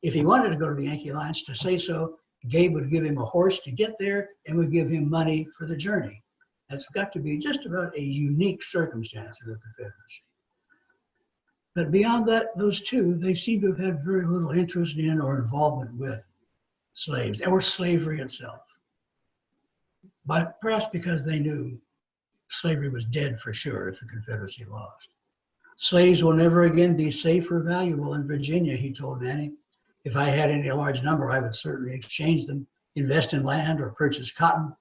if he wanted to go to the Yankee lines, to say so. Gabe would give him a horse to get there and would give him money for the journey. That's got to be just about a unique circumstance of the Confederacy. But beyond that, those two, they seem to have had very little interest in or involvement with slaves or slavery itself. But perhaps because they knew slavery was dead for sure if the Confederacy lost. Slaves will never again be safe or valuable in Virginia, he told Nanny. If I had any large number, I would certainly exchange them, invest in land or purchase cotton,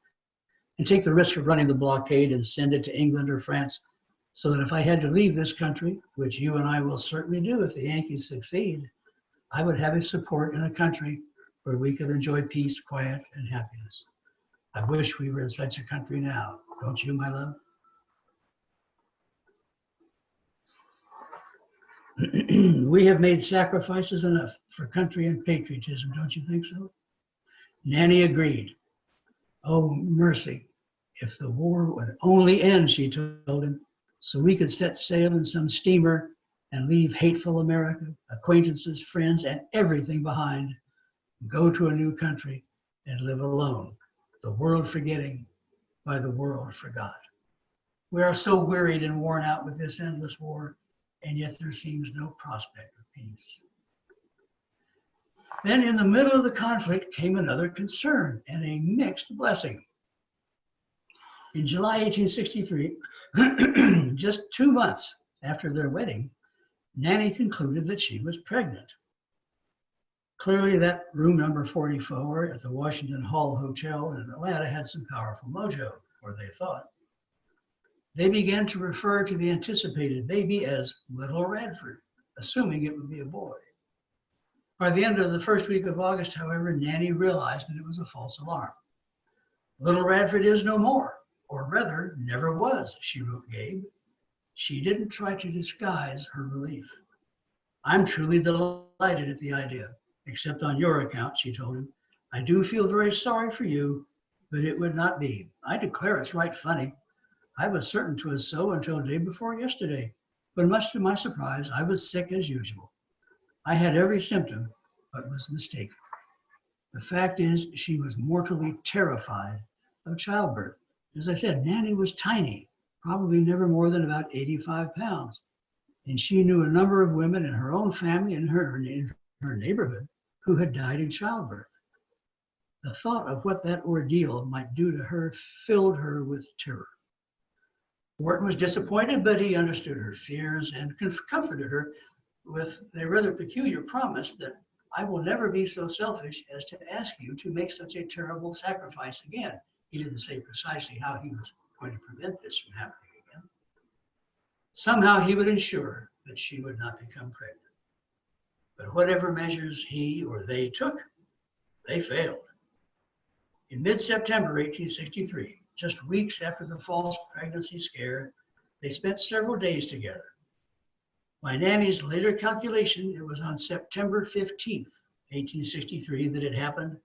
and take the risk of running the blockade and send it to England or France, so that if I had to leave this country, which you and I will certainly do if the Yankees succeed, I would have his support in a country where we could enjoy peace, quiet, and happiness. I wish we were in such a country now, don't you, my love? We have made sacrifices enough for country and patriotism, don't you think so? Nanny agreed. Oh, mercy, if the war would only end, she told him, so we could set sail in some steamer and leave hateful America, acquaintances, friends, and everything behind, go to a new country and live alone, the world forgetting by the world forgot. We are so wearied and worn out with this endless war, and yet there seems no prospect of peace. Then in the middle of the conflict came another concern and a mixed blessing. In July 1863, just 2 months after their wedding, Nanny concluded that she was pregnant. Clearly that room number 44 at the Washington Hall Hotel in Atlanta had some powerful mojo, or they thought. They began to refer to the anticipated baby as Little Radford, assuming it would be a boy. By the end of the first week of August, however, Nanny realized that it was a false alarm. Little Radford is no more, or rather, never was, she wrote Gabe. She didn't try to disguise her relief. I'm truly delighted at the idea, except on your account, she told him. I do feel very sorry for you, but it would not be. I declare it's right funny. I was certain 'twas so until day before yesterday, but much to my surprise, I was sick as usual. I had every symptom, but was mistaken. The fact is, she was mortally terrified of childbirth. As I said, Nanny was tiny, probably never more than about 85 pounds. And she knew a number of women in her own family and in her neighborhood who had died in childbirth. The thought of what that ordeal might do to her filled her with terror. Wharton was disappointed, but he understood her fears and comforted her with a rather peculiar promise that I will never be so selfish as to ask you to make such a terrible sacrifice again. He didn't say precisely how he was going to prevent this from happening again. Somehow he would ensure that she would not become pregnant. But whatever measures he or they took, they failed. In mid-September 1863, just weeks after the false pregnancy scare, they spent several days together. By Nanny's later calculation, it was on September 15th, 1863 that it happened,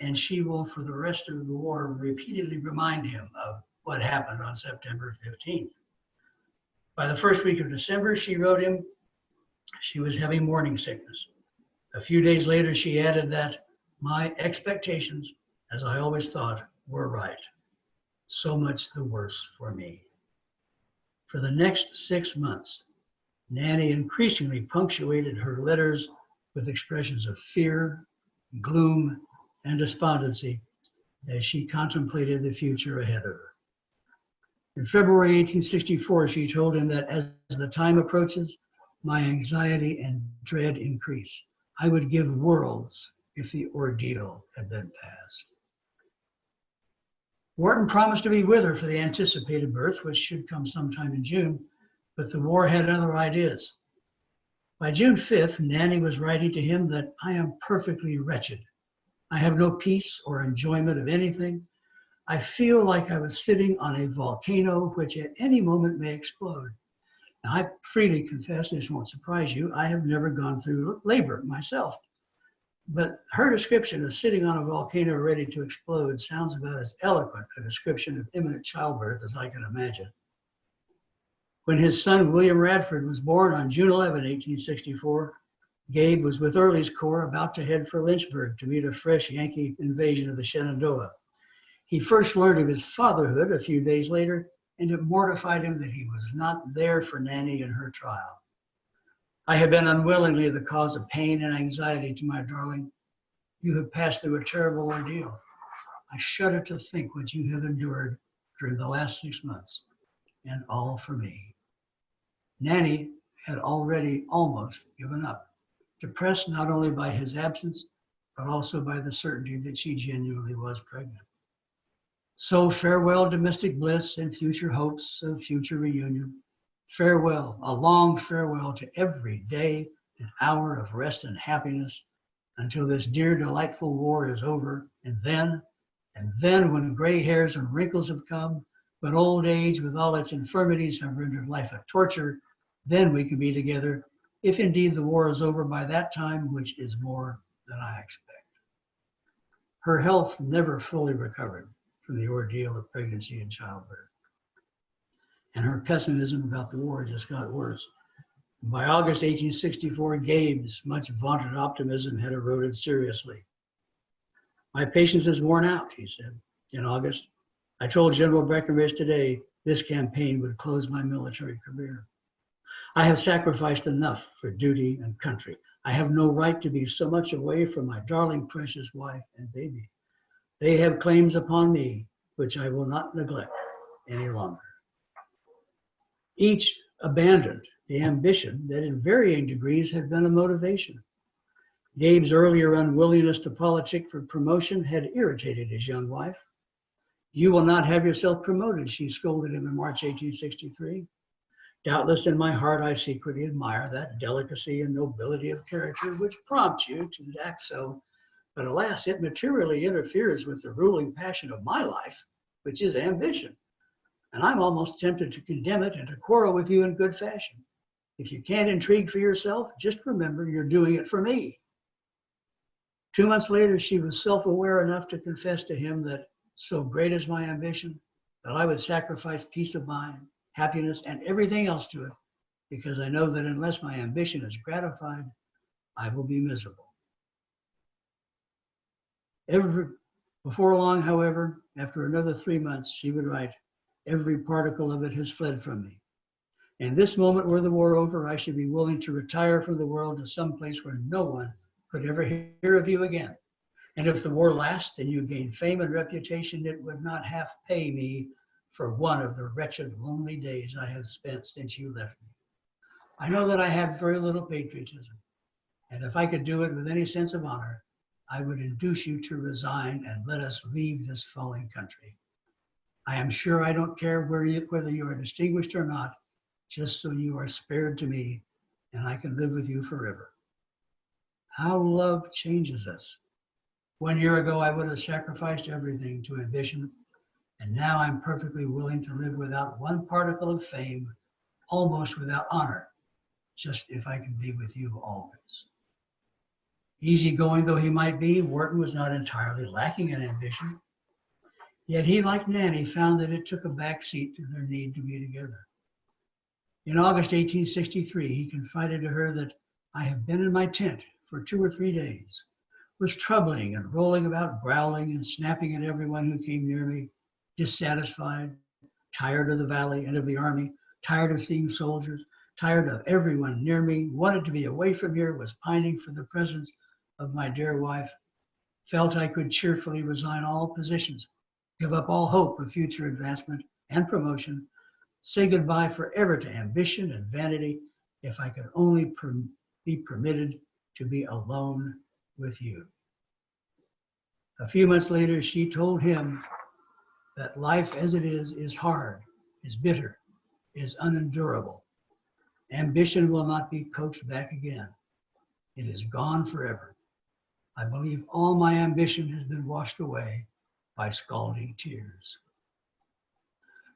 and she will, for the rest of the war, repeatedly remind him of what happened on September 15th. By the first week of December, she wrote him, she was having morning sickness. A few days later, she added that my expectations, as I always thought, were right. So much the worse for me. For the next 6 months, Nanny increasingly punctuated her letters with expressions of fear, gloom, and despondency as she contemplated the future ahead of her. In February 1864, she told him that as the time approaches, my anxiety and dread increase. I would give worlds if the ordeal had been passed. Wharton promised to be with her for the anticipated birth, which should come sometime in June, but the war had other ideas. By June 5th, Nanny was writing to him that I am perfectly wretched. I have no peace or enjoyment of anything. I feel like I was sitting on a volcano which at any moment may explode. Now, I freely confess, this won't surprise you, I have never gone through labor myself. But her description of sitting on a volcano ready to explode sounds about as eloquent a description of imminent childbirth as I can imagine. When his son, William Radford, was born on June 11, 1864, Gabe was with Early's Corps about to head for Lynchburg to meet a fresh Yankee invasion of the Shenandoah. He first learned of his fatherhood a few days later, and it mortified him that he was not there for Nanny in her trial. I have been unwillingly the cause of pain and anxiety to my darling. You have passed through a terrible ordeal. I shudder to think what you have endured during the last 6 months, and all for me. Nanny had already almost given up, depressed not only by his absence, but also by the certainty that she genuinely was pregnant. So farewell domestic bliss and future hopes of future reunion. Farewell, a long farewell to every day and hour of rest and happiness until this dear, delightful war is over. And then when gray hairs and wrinkles have come, when old age with all its infirmities have rendered life a torture, then we can be together, if indeed the war is over by that time, which is more than I expect. Her health never fully recovered from the ordeal of pregnancy and childbirth. And her pessimism about the war just got worse. By August 1864, Gabe's much vaunted optimism had eroded seriously. My patience is worn out, he said. In August, I told General Breckinridge today this campaign would close my military career. I have sacrificed enough for duty and country. I have no right to be so much away from my darling, precious wife and baby. They have claims upon me, which I will not neglect any longer. Each abandoned the ambition that in varying degrees had been a motivation. Gabe's earlier unwillingness to politic for promotion had irritated his young wife. You will not have yourself promoted, she scolded him in March 1863. Doubtless in my heart I secretly admire that delicacy and nobility of character which prompt you to act so. But alas, it materially interferes with the ruling passion of my life, which is ambition. And I'm almost tempted to condemn it and to quarrel with you in good fashion. If you can't intrigue for yourself, just remember you're doing it for me. 2 months later, she was self-aware enough to confess to him that so great is my ambition that I would sacrifice peace of mind, happiness, and everything else to it, because I know that unless my ambition is gratified, I will be miserable. Before long, however, after another 3 months, she would write, "Every particle of it has fled from me. And this moment were the war over, I should be willing to retire from the world to some place where no one could ever hear of you again. And if the war lasts and you gain fame and reputation, it would not half pay me for one of the wretched, lonely days I have spent since you left me. I know that I have very little patriotism, and if I could do it with any sense of honor, I would induce you to resign and let us leave this fallen country. I am sure I don't care whether you are distinguished or not, just so you are spared to me and I can live with you forever." How love changes us. 1 year ago, I would have sacrificed everything to ambition, and now I'm perfectly willing to live without one particle of fame, almost without honor, just if I can be with you always. Easygoing though he might be, Wharton was not entirely lacking in ambition. Yet he, like Nanny, found that it took a backseat to their need to be together. In August 1863, he confided to her that "I have been in my tent for 2 or 3 days, was troubling and rolling about, growling and snapping at everyone who came near me, dissatisfied, tired of the valley and of the army, tired of seeing soldiers, tired of everyone near me, wanted to be away from here, was pining for the presence of my dear wife, felt I could cheerfully resign all positions, give up all hope of future advancement and promotion, say goodbye forever to ambition and vanity if I could only be permitted to be alone with you." A few months later, she told him that life as it is hard, is bitter, is unendurable. Ambition will not be coaxed back again. It is gone forever. I believe all my ambition has been washed away by scalding tears.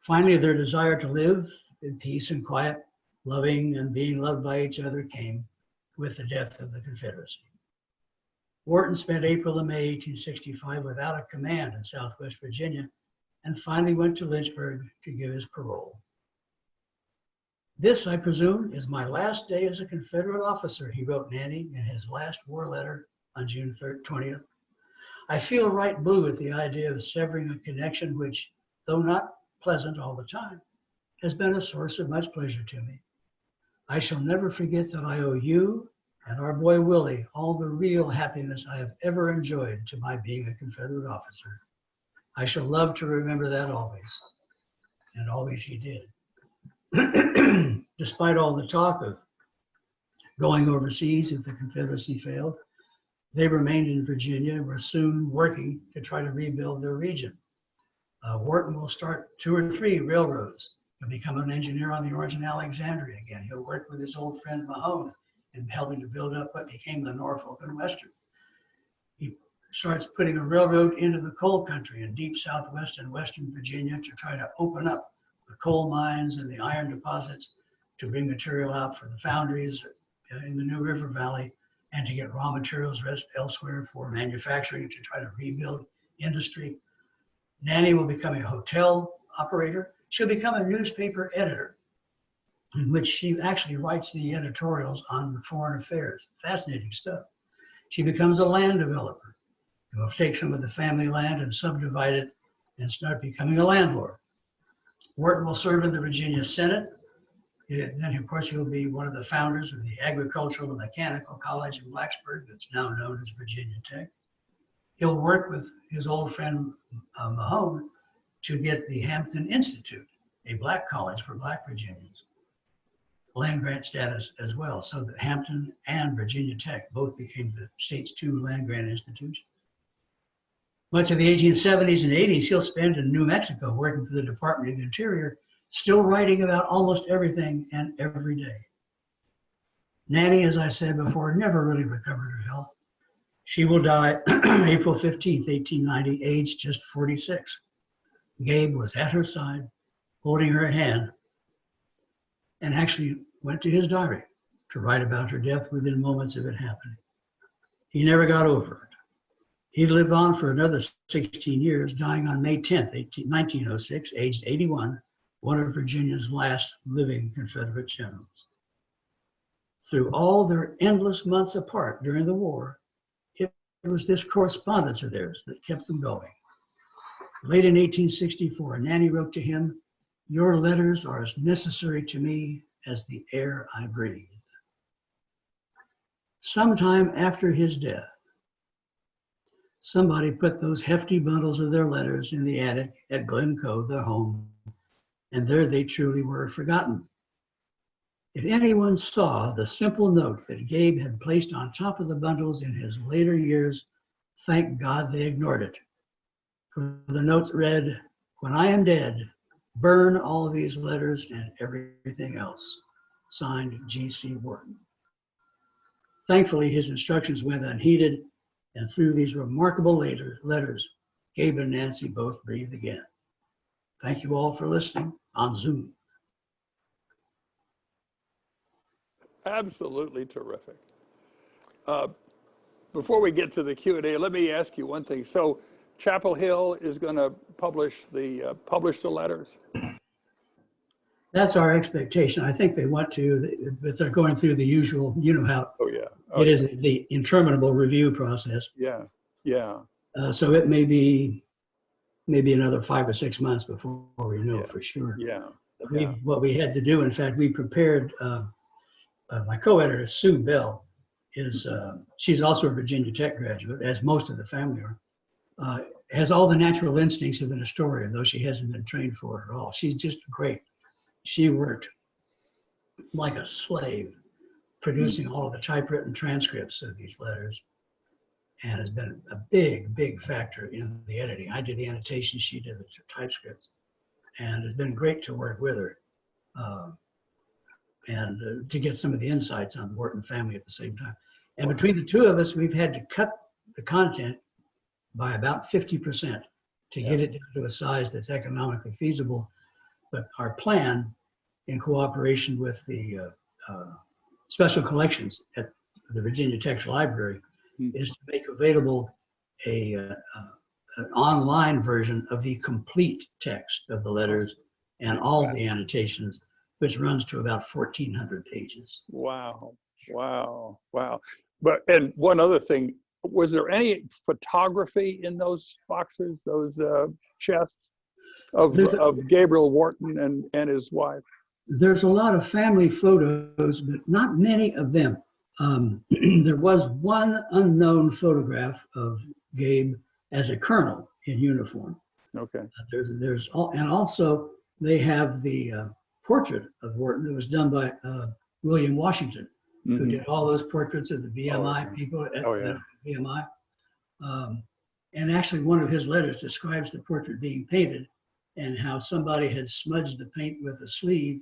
Finally, their desire to live in peace and quiet, loving and being loved by each other, came with the death of the Confederacy. Wharton spent April and May 1865 without a command in Southwest Virginia, and finally went to Lynchburg to give his parole. "This, I presume, is my last day as a Confederate officer," he wrote Nanny in his last war letter on June 20th. "I feel right blue at the idea of severing a connection which, though not pleasant all the time, has been a source of much pleasure to me. I shall never forget that I owe you and our boy Willie all the real happiness I have ever enjoyed to my being a Confederate officer. I shall love to remember that always." And always he did. Despite all the talk of going overseas if the Confederacy failed, they remained in Virginia and were soon working to try to rebuild their region. Wharton will start 2 or 3 railroads. He'll become an engineer on the Orange and Alexandria again. He'll work with his old friend Mahone in helping to build up what became the Norfolk and Western. He starts putting a railroad into the coal country in deep Southwest and Western Virginia to try to open up the coal mines and the iron deposits to bring material out for the foundries in the New River Valley and to get raw materials elsewhere for manufacturing to try to rebuild industry. Nanny will become a hotel operator. She'll become a newspaper editor in which she actually writes the editorials on foreign affairs. Fascinating stuff. She becomes a land developer. She'll take some of the family land and subdivide it and start becoming a landlord. Wharton will serve in the Virginia Senate. Then, of course, he'll be one of the founders of the Agricultural and Mechanical College in Blacksburg, that's now known as Virginia Tech. He'll work with his old friend Mahone to get the Hampton Institute, a black college for black Virginians, land grant status as well, so that Hampton and Virginia Tech both became the state's 2 land grant institutions. Much of the 1870s and 80s he'll spend in New Mexico working for the Department of the Interior, still writing about almost everything and every day. Nanny, as I said before, never really recovered her health. She will die April 15th, 1890, aged just 46. Gabe was at her side, holding her hand, and actually went to his diary to write about her death within moments of it happening. He never got over it. He lived on for another 16 years, dying on May 10th, 1906, aged 81, one of Virginia's last living Confederate generals. Through all their endless months apart during the war, it was this correspondence of theirs that kept them going. Late in 1864, Nanny wrote to him, "Your letters are as necessary to me as the air I breathe." Sometime after his death, somebody put those hefty bundles of their letters in the attic at Glen Cove, their home, and there they truly were forgotten. If anyone saw the simple note that Gabe had placed on top of the bundles in his later years, thank God they ignored it. For the notes read, "When I am dead, burn all of these letters and everything else." Signed, G.C. Wharton. Thankfully, his instructions went unheeded, and through these remarkable letters, Gabe and Nancy both breathed again. Thank you all for listening on Zoom. Absolutely terrific. Before we get to the Q&A, let me ask you one thing. So Chapel Hill is going to publish the letters? That's our expectation. I think they want to, but they're going through the usual, you know how Oh, yeah. it is the interminable review process. Yeah, yeah. So it may be maybe another 5 or 6 months before we know for sure. Yeah. What we had to do, in fact, we prepared, my co-editor, Sue Bell, she's also a Virginia Tech graduate, as most of the family are, has all the natural instincts of an historian, though she hasn't been trained for it at all. She's just great. She worked like a slave, producing all of the typewritten transcripts of these letters, and has been a big, big factor in the editing. I did the annotations, she did the typescripts, and it's been great to work with her and to get some of the insights on the Wharton family at the same time. And between the two of us, we've had to cut the content by about 50% to get it down to a size that's economically feasible. But our plan, in cooperation with the special collections at the Virginia Tech Library, is to make available an online version of the complete text of the letters and all the annotations, which runs to about 1,400 pages. Wow, wow, wow. And one other thing, was there any photography in those boxes, those chests of Gabriel Wharton and his wife? There's a lot of family photos, but not many of them. There was one unknown photograph of Gabe as a colonel in uniform. Okay. And also they have the portrait of Wharton that was done by William Washington, who did all those portraits of the VMI people at VMI. And actually one of his letters describes the portrait being painted and how somebody had smudged the paint with a sleeve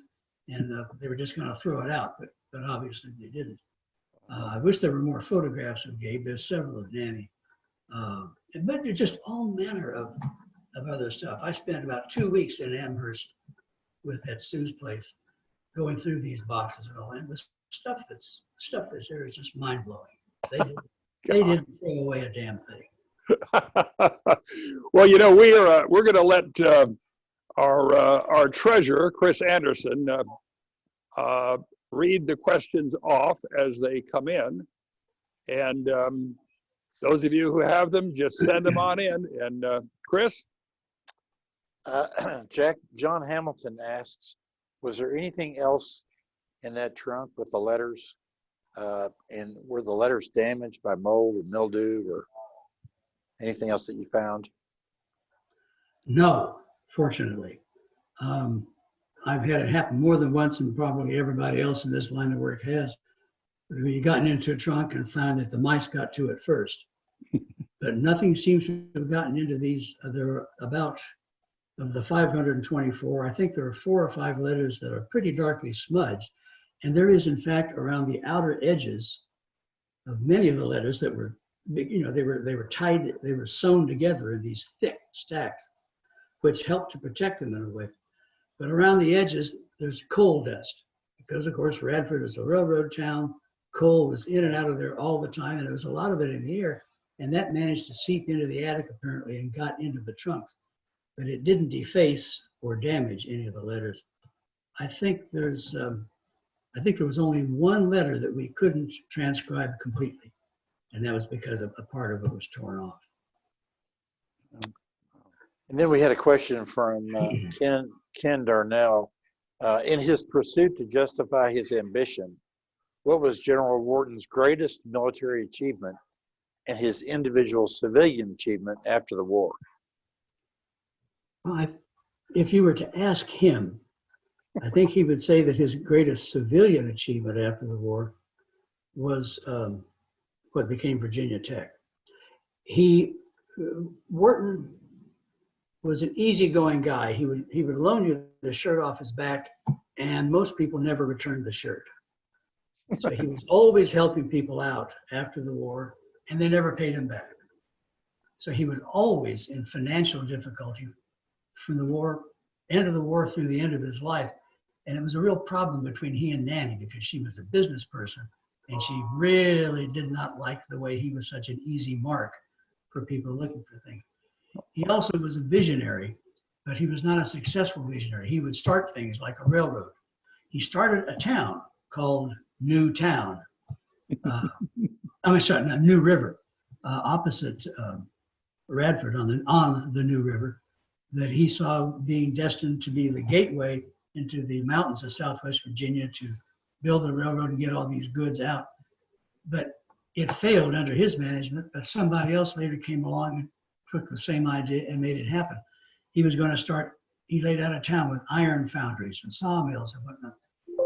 and they were just going to throw it out, but obviously they didn't. I wish there were more photographs of Gabe. There's several of Nanny. But there's just all manner of other stuff. I spent about 2 weeks in Amherst at Sue's place going through these boxes and all, and the stuff that's there is just mind-blowing. They didn't throw away a damn thing. Well, you know, we're going to let our treasurer, Chris Anderson, read the questions off as they come in. And those of you who have them, just send them on in. And Chris? Jack, John Hamilton asks, was there anything else in that trunk with the letters? And were the letters damaged by mold or mildew or anything else that you found? No, fortunately. I've had it happen more than once, and probably everybody else in this line of work has. You've gotten into a trunk and found that the mice got to it first. But nothing seems to have gotten into these. There are about, of the 524, I think there are 4 or 5 letters that are pretty darkly smudged. And there is, in fact, around the outer edges of many of the letters that were, you know, they were tied, they were sewn together in these thick stacks, which helped to protect them in a way. But around the edges, there's coal dust. Because, of course, Radford is a railroad town. Coal was in and out of there all the time, and there was a lot of it in the air. And that managed to seep into the attic, apparently, and got into the trunks. But it didn't deface or damage any of the letters. I think there was only one letter that we couldn't transcribe completely. And that was because a part of it was torn off. And then we had a question from Ken Darnell. In his pursuit to justify his ambition, what was General Wharton's greatest military achievement and his individual civilian achievement after the war? Well, if you were to ask him, I think he would say that his greatest civilian achievement after the war was what became Virginia Tech. Wharton was an easygoing guy. He would loan you the shirt off his back, and most people never returned the shirt. So he was always helping people out after the war, and they never paid him back. So he was always in financial difficulty from the war, end of the war through the end of his life. And it was a real problem between he and Nanny, because she was a business person, and she really did not like the way he was such an easy mark for people looking for things. He also was a visionary, but he was not a successful visionary. He would start things like a railroad. He started a town called New Town. New River, opposite Radford on the New River, that he saw being destined to be the gateway into the mountains of Southwest Virginia to build a railroad and get all these goods out. But it failed under his management, but somebody else later came along and took the same idea and made it happen. He laid out a town with iron foundries and sawmills and whatnot.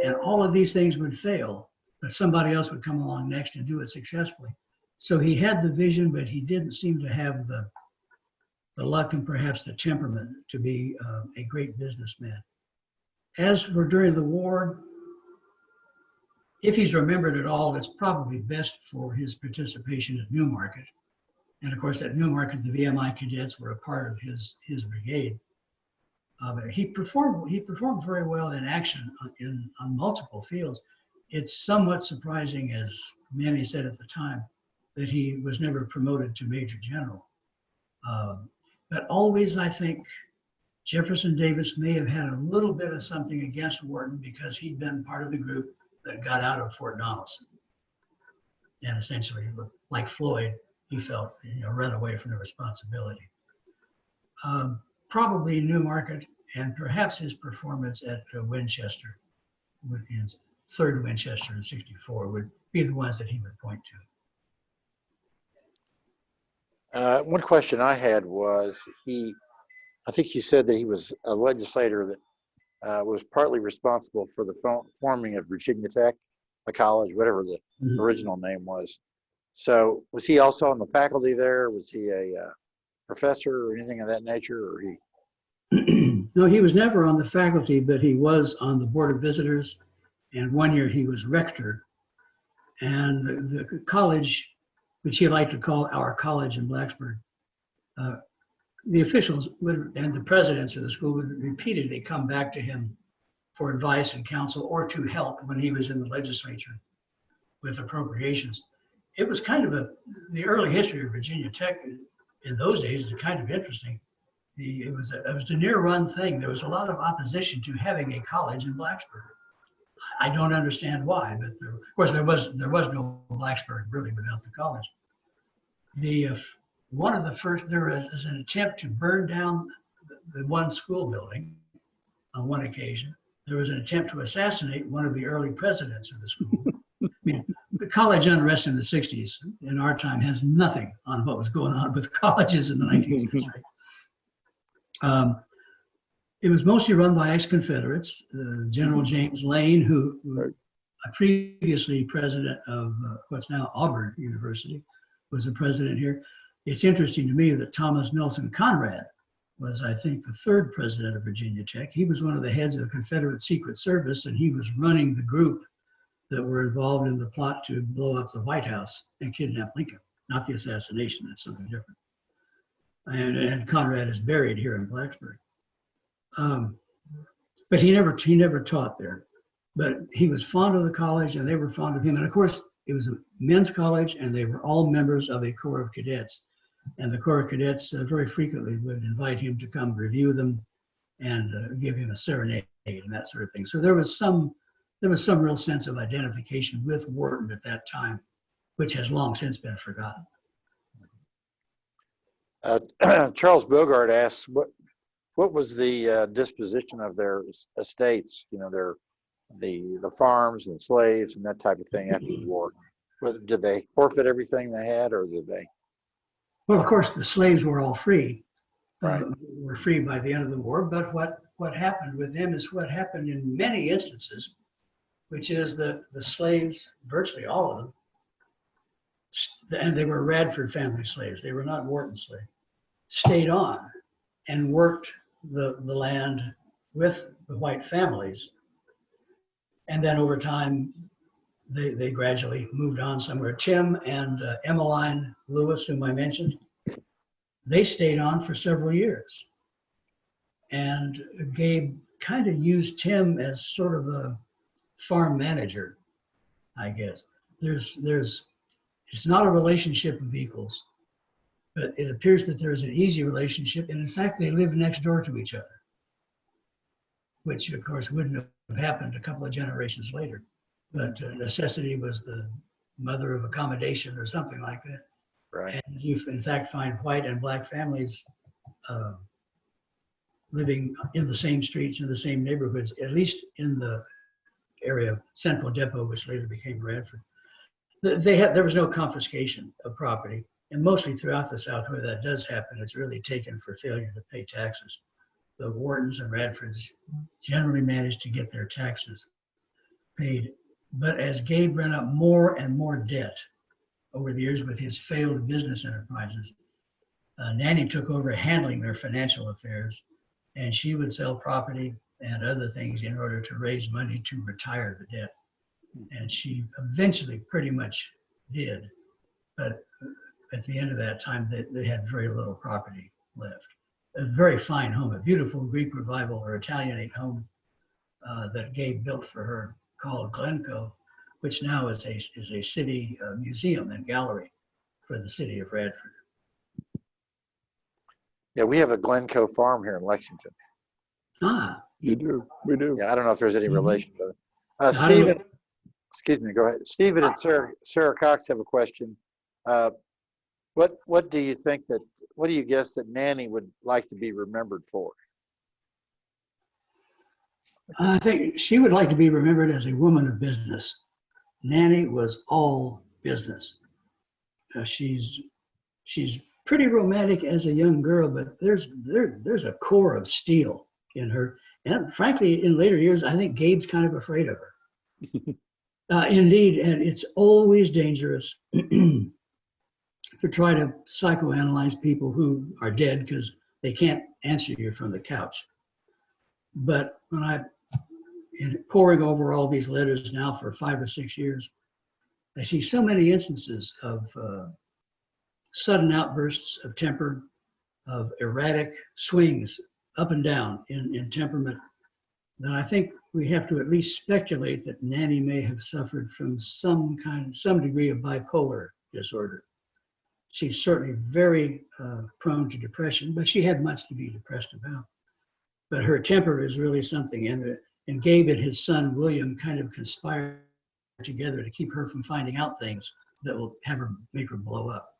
And all of these things would fail, but somebody else would come along next and do it successfully. So he had the vision, but he didn't seem to have the luck and perhaps the temperament to be a great businessman. As for during the war, if he's remembered at all, it's probably best for his participation at Newmarket. And of course, at Newmarket, the VMI cadets were a part of his brigade. He performed very well in action on multiple fields. It's somewhat surprising, as Nanny said at the time, that he was never promoted to Major General. But always, I think, Jefferson Davis may have had a little bit of something against Wharton because he'd been part of the group that got out of Fort Donelson. And essentially, like Floyd, he felt, run away from the responsibility. Probably Newmarket and perhaps his performance at Winchester, third Winchester in '64, would be the ones that he would point to. One question I had was, I think you said that he was a legislator that was partly responsible for the forming of Virginia Tech, a college, whatever the original name was. So was he also on the faculty there? Was he a professor or anything of that nature? Or No, he was never on the faculty, but he was on the Board of Visitors. And one year he was rector. And the college, which he liked to call our college in Blacksburg, the officials and the presidents of the school would repeatedly come back to him for advice and counsel or to help when he was in the legislature with appropriations. It was kind of the early history of Virginia Tech in those days is kind of interesting. It was a near-run thing. There was a lot of opposition to having a college in Blacksburg. I don't understand why, but of course there was no Blacksburg really without the college. One of the first, there was an attempt to burn down the one school building on one occasion. There was an attempt to assassinate one of the early presidents of the school. I mean, the college unrest in the 60s in our time has nothing on what was going on with colleges in the 19th century. It was mostly run by ex-Confederates. General James Lane, who previously president of what's now Auburn University, was the president here. It's interesting to me that Thomas Nelson Conrad was, I think, the third president of Virginia Tech. He was one of the heads of the Confederate Secret Service, and he was running the group that were involved in the plot to blow up the White House and kidnap Lincoln. Not the assassination, that's something different. And Conrad is buried here in Blacksburg. But he never taught there. But he was fond of the college, and they were fond of him. And of course, it was a men's college, and they were all members of a Corps of Cadets. And the Corps of Cadets very frequently would invite him to come review them and give him a serenade and that sort of thing. So there was some real sense of identification with Wharton at that time which has long since been forgotten. Charles Bogart asks, what was the disposition of their estates? You know, the farms and slaves and that type of thing after the war. Did they forfeit everything they had, or did they? Well, of course, the slaves were all free. Right. Were free by the end of the war. But what happened with them is what happened in many instances, which is that the slaves, virtually all of them, and they were Radford family slaves, they were not Wharton slaves, stayed on and worked the land with the white families. And then over time, they gradually moved on somewhere. Tim and Emmeline Lewis, whom I mentioned, they stayed on for several years. And Gabe kind of used Tim as sort of a farm manager, I guess. It's not a relationship of equals, but it appears that there is an easy relationship. And in fact, they live next door to each other, which of course wouldn't have happened a couple of generations later. But necessity was the mother of accommodation or something like that. Right. And you in fact find white and black families living in the same streets, in the same neighborhoods, at least in the area of Central Depot, which later became Radford. There was no confiscation of property, and mostly throughout the South where that does happen, it's really taken for failure to pay taxes. The Whartons and Radfords generally managed to get their taxes paid. But as Gabe ran up more and more debt over the years with his failed business enterprises, Nanny took over handling their financial affairs, and she would sell property and other things in order to raise money to retire the debt. And she eventually pretty much did. But at the end of that time, they had very little property left. A very fine home, a beautiful Greek Revival or Italianate home that Gabe built for her called Glencoe, which now is a city museum and gallery for the city of Radford. Yeah, we have a Glencoe farm here in Lexington. Ah, You do, we do. Yeah, I don't know if there's any Mhm. relation, but I don't Stephen, know. excuse me, go ahead. Stephen and Sarah Cox have a question. What do you think that, what do you guess that Nanny would like to be remembered for? I think she would like to be remembered as a woman of business. Nanny was all business. She's pretty romantic as a young girl, but there's a core of steel in her. And frankly, in later years, I think Gabe's kind of afraid of her. Indeed, and it's always dangerous to try to psychoanalyze people who are dead because they can't answer you from the couch. But when in poring over all these letters now for 5 or 6 years, I see so many instances of sudden outbursts of temper, of erratic swings up and down in temperament, then I think we have to at least speculate that Nanny may have suffered from some degree of bipolar disorder. She's certainly very prone to depression, but she had much to be depressed about. But her temper is really something, and Gabe and his son William kind of conspired together to keep her from finding out things that will make her blow up.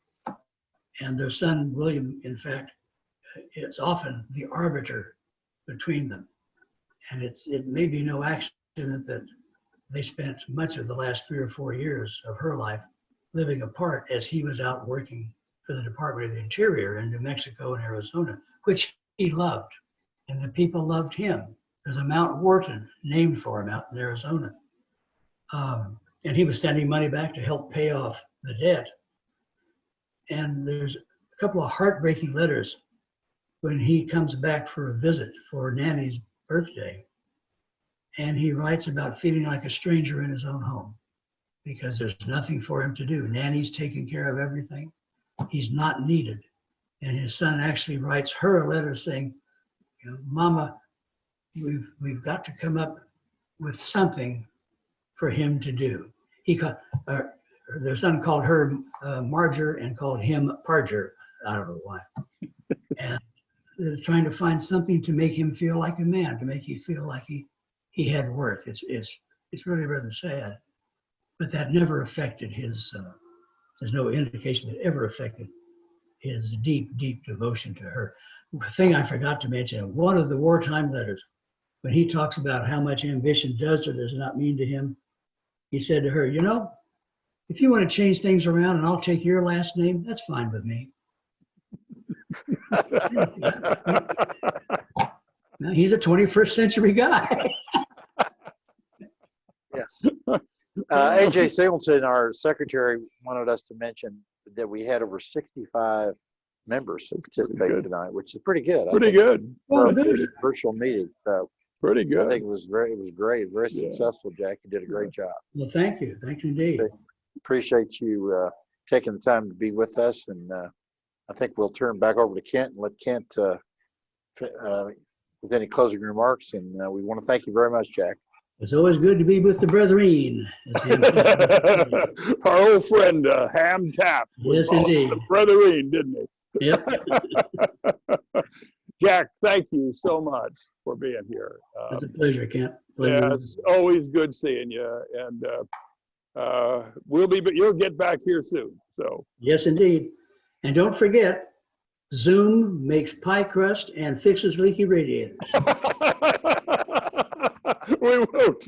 And their son William, in fact, is often the arbiter between them. And it may be no accident that they spent much of the last 3 or 4 years of her life living apart as he was out working for the Department of the Interior in New Mexico and Arizona, which he loved. And the people loved him. There's a Mount Wharton named for him out in Arizona. And he was sending money back to help pay off the debt. And there's a couple of heartbreaking letters when he comes back for a visit for Nanny's birthday. And he writes about feeling like a stranger in his own home because there's nothing for him to do. Nanny's taking care of everything. He's not needed. And his son actually writes her a letter saying, you know, Mama, we've got to come up with something for him to do. Their son called her Marger and called him Parger. I don't know why. And they're trying to find something to make him feel like a man, to make him feel like he had worth. It's really rather sad, but that never affected his there's no indication it ever affected his deep, deep devotion to her. The thing I forgot to mention, one of the wartime letters, when he talks about how much ambition does or does not mean to him, he said to her, you know, if you want to change things around and I'll take your last name, that's fine with me. Now, he's a 21st century guy. AJ Singleton, our secretary, wanted us to mention that we had over 65 members who participated tonight, which is pretty good. Pretty good. For our first virtual meeting. So pretty good. I think it was great, very successful, Jack. You did a great job. Well, thank you. Thanks indeed. Appreciate you taking the time to be with us. And I think we'll turn back over to Kent and let Kent with any closing remarks. And we want to thank you very much, Jack. It's always good to be with the brethren. Our old friend Ham Tap. Yes, indeed. The brethren, didn't he? Yep. Jack, thank you so much for being here. It's a pleasure, Kent. Yeah, it's always good seeing you. And you'll get back here soon. So. Yes, indeed. And don't forget, Zoom makes pie crust and fixes leaky radiators. We won't.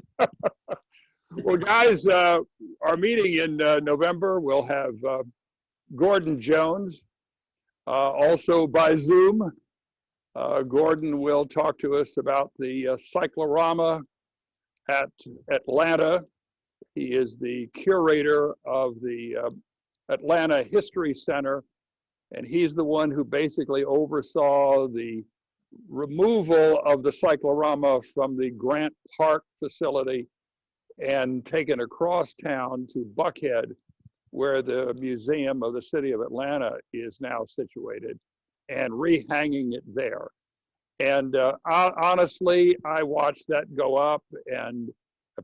Well, guys, our meeting in November, we'll have Gordon Jones, also by Zoom. Gordon will talk to us about the cyclorama at Atlanta. He is the curator of the Atlanta History Center, and he's the one who basically oversaw the removal of the cyclorama from the Grant Park facility and taken across town to Buckhead, where the Museum of the City of Atlanta is now situated, and rehanging it there. And honestly, I watched that go up, and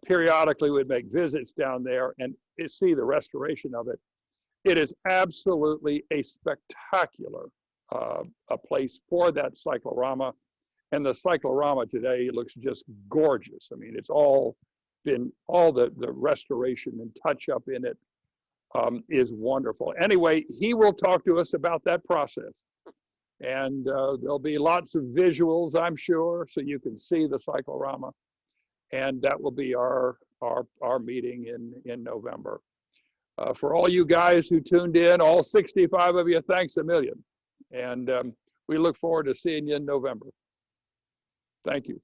periodically would make visits down there and see the restoration of it. It is absolutely a spectacular a place for that cyclorama, and the cyclorama today looks just gorgeous. I mean, it's all the restoration and touch up in it is wonderful. Anyway, he will talk to us about that process, and there'll be lots of visuals, I'm sure, so you can see the cyclorama, and that will be our meeting in November. For all you guys who tuned in, all 65 of you, thanks a million. And we look forward to seeing you in November. Thank you.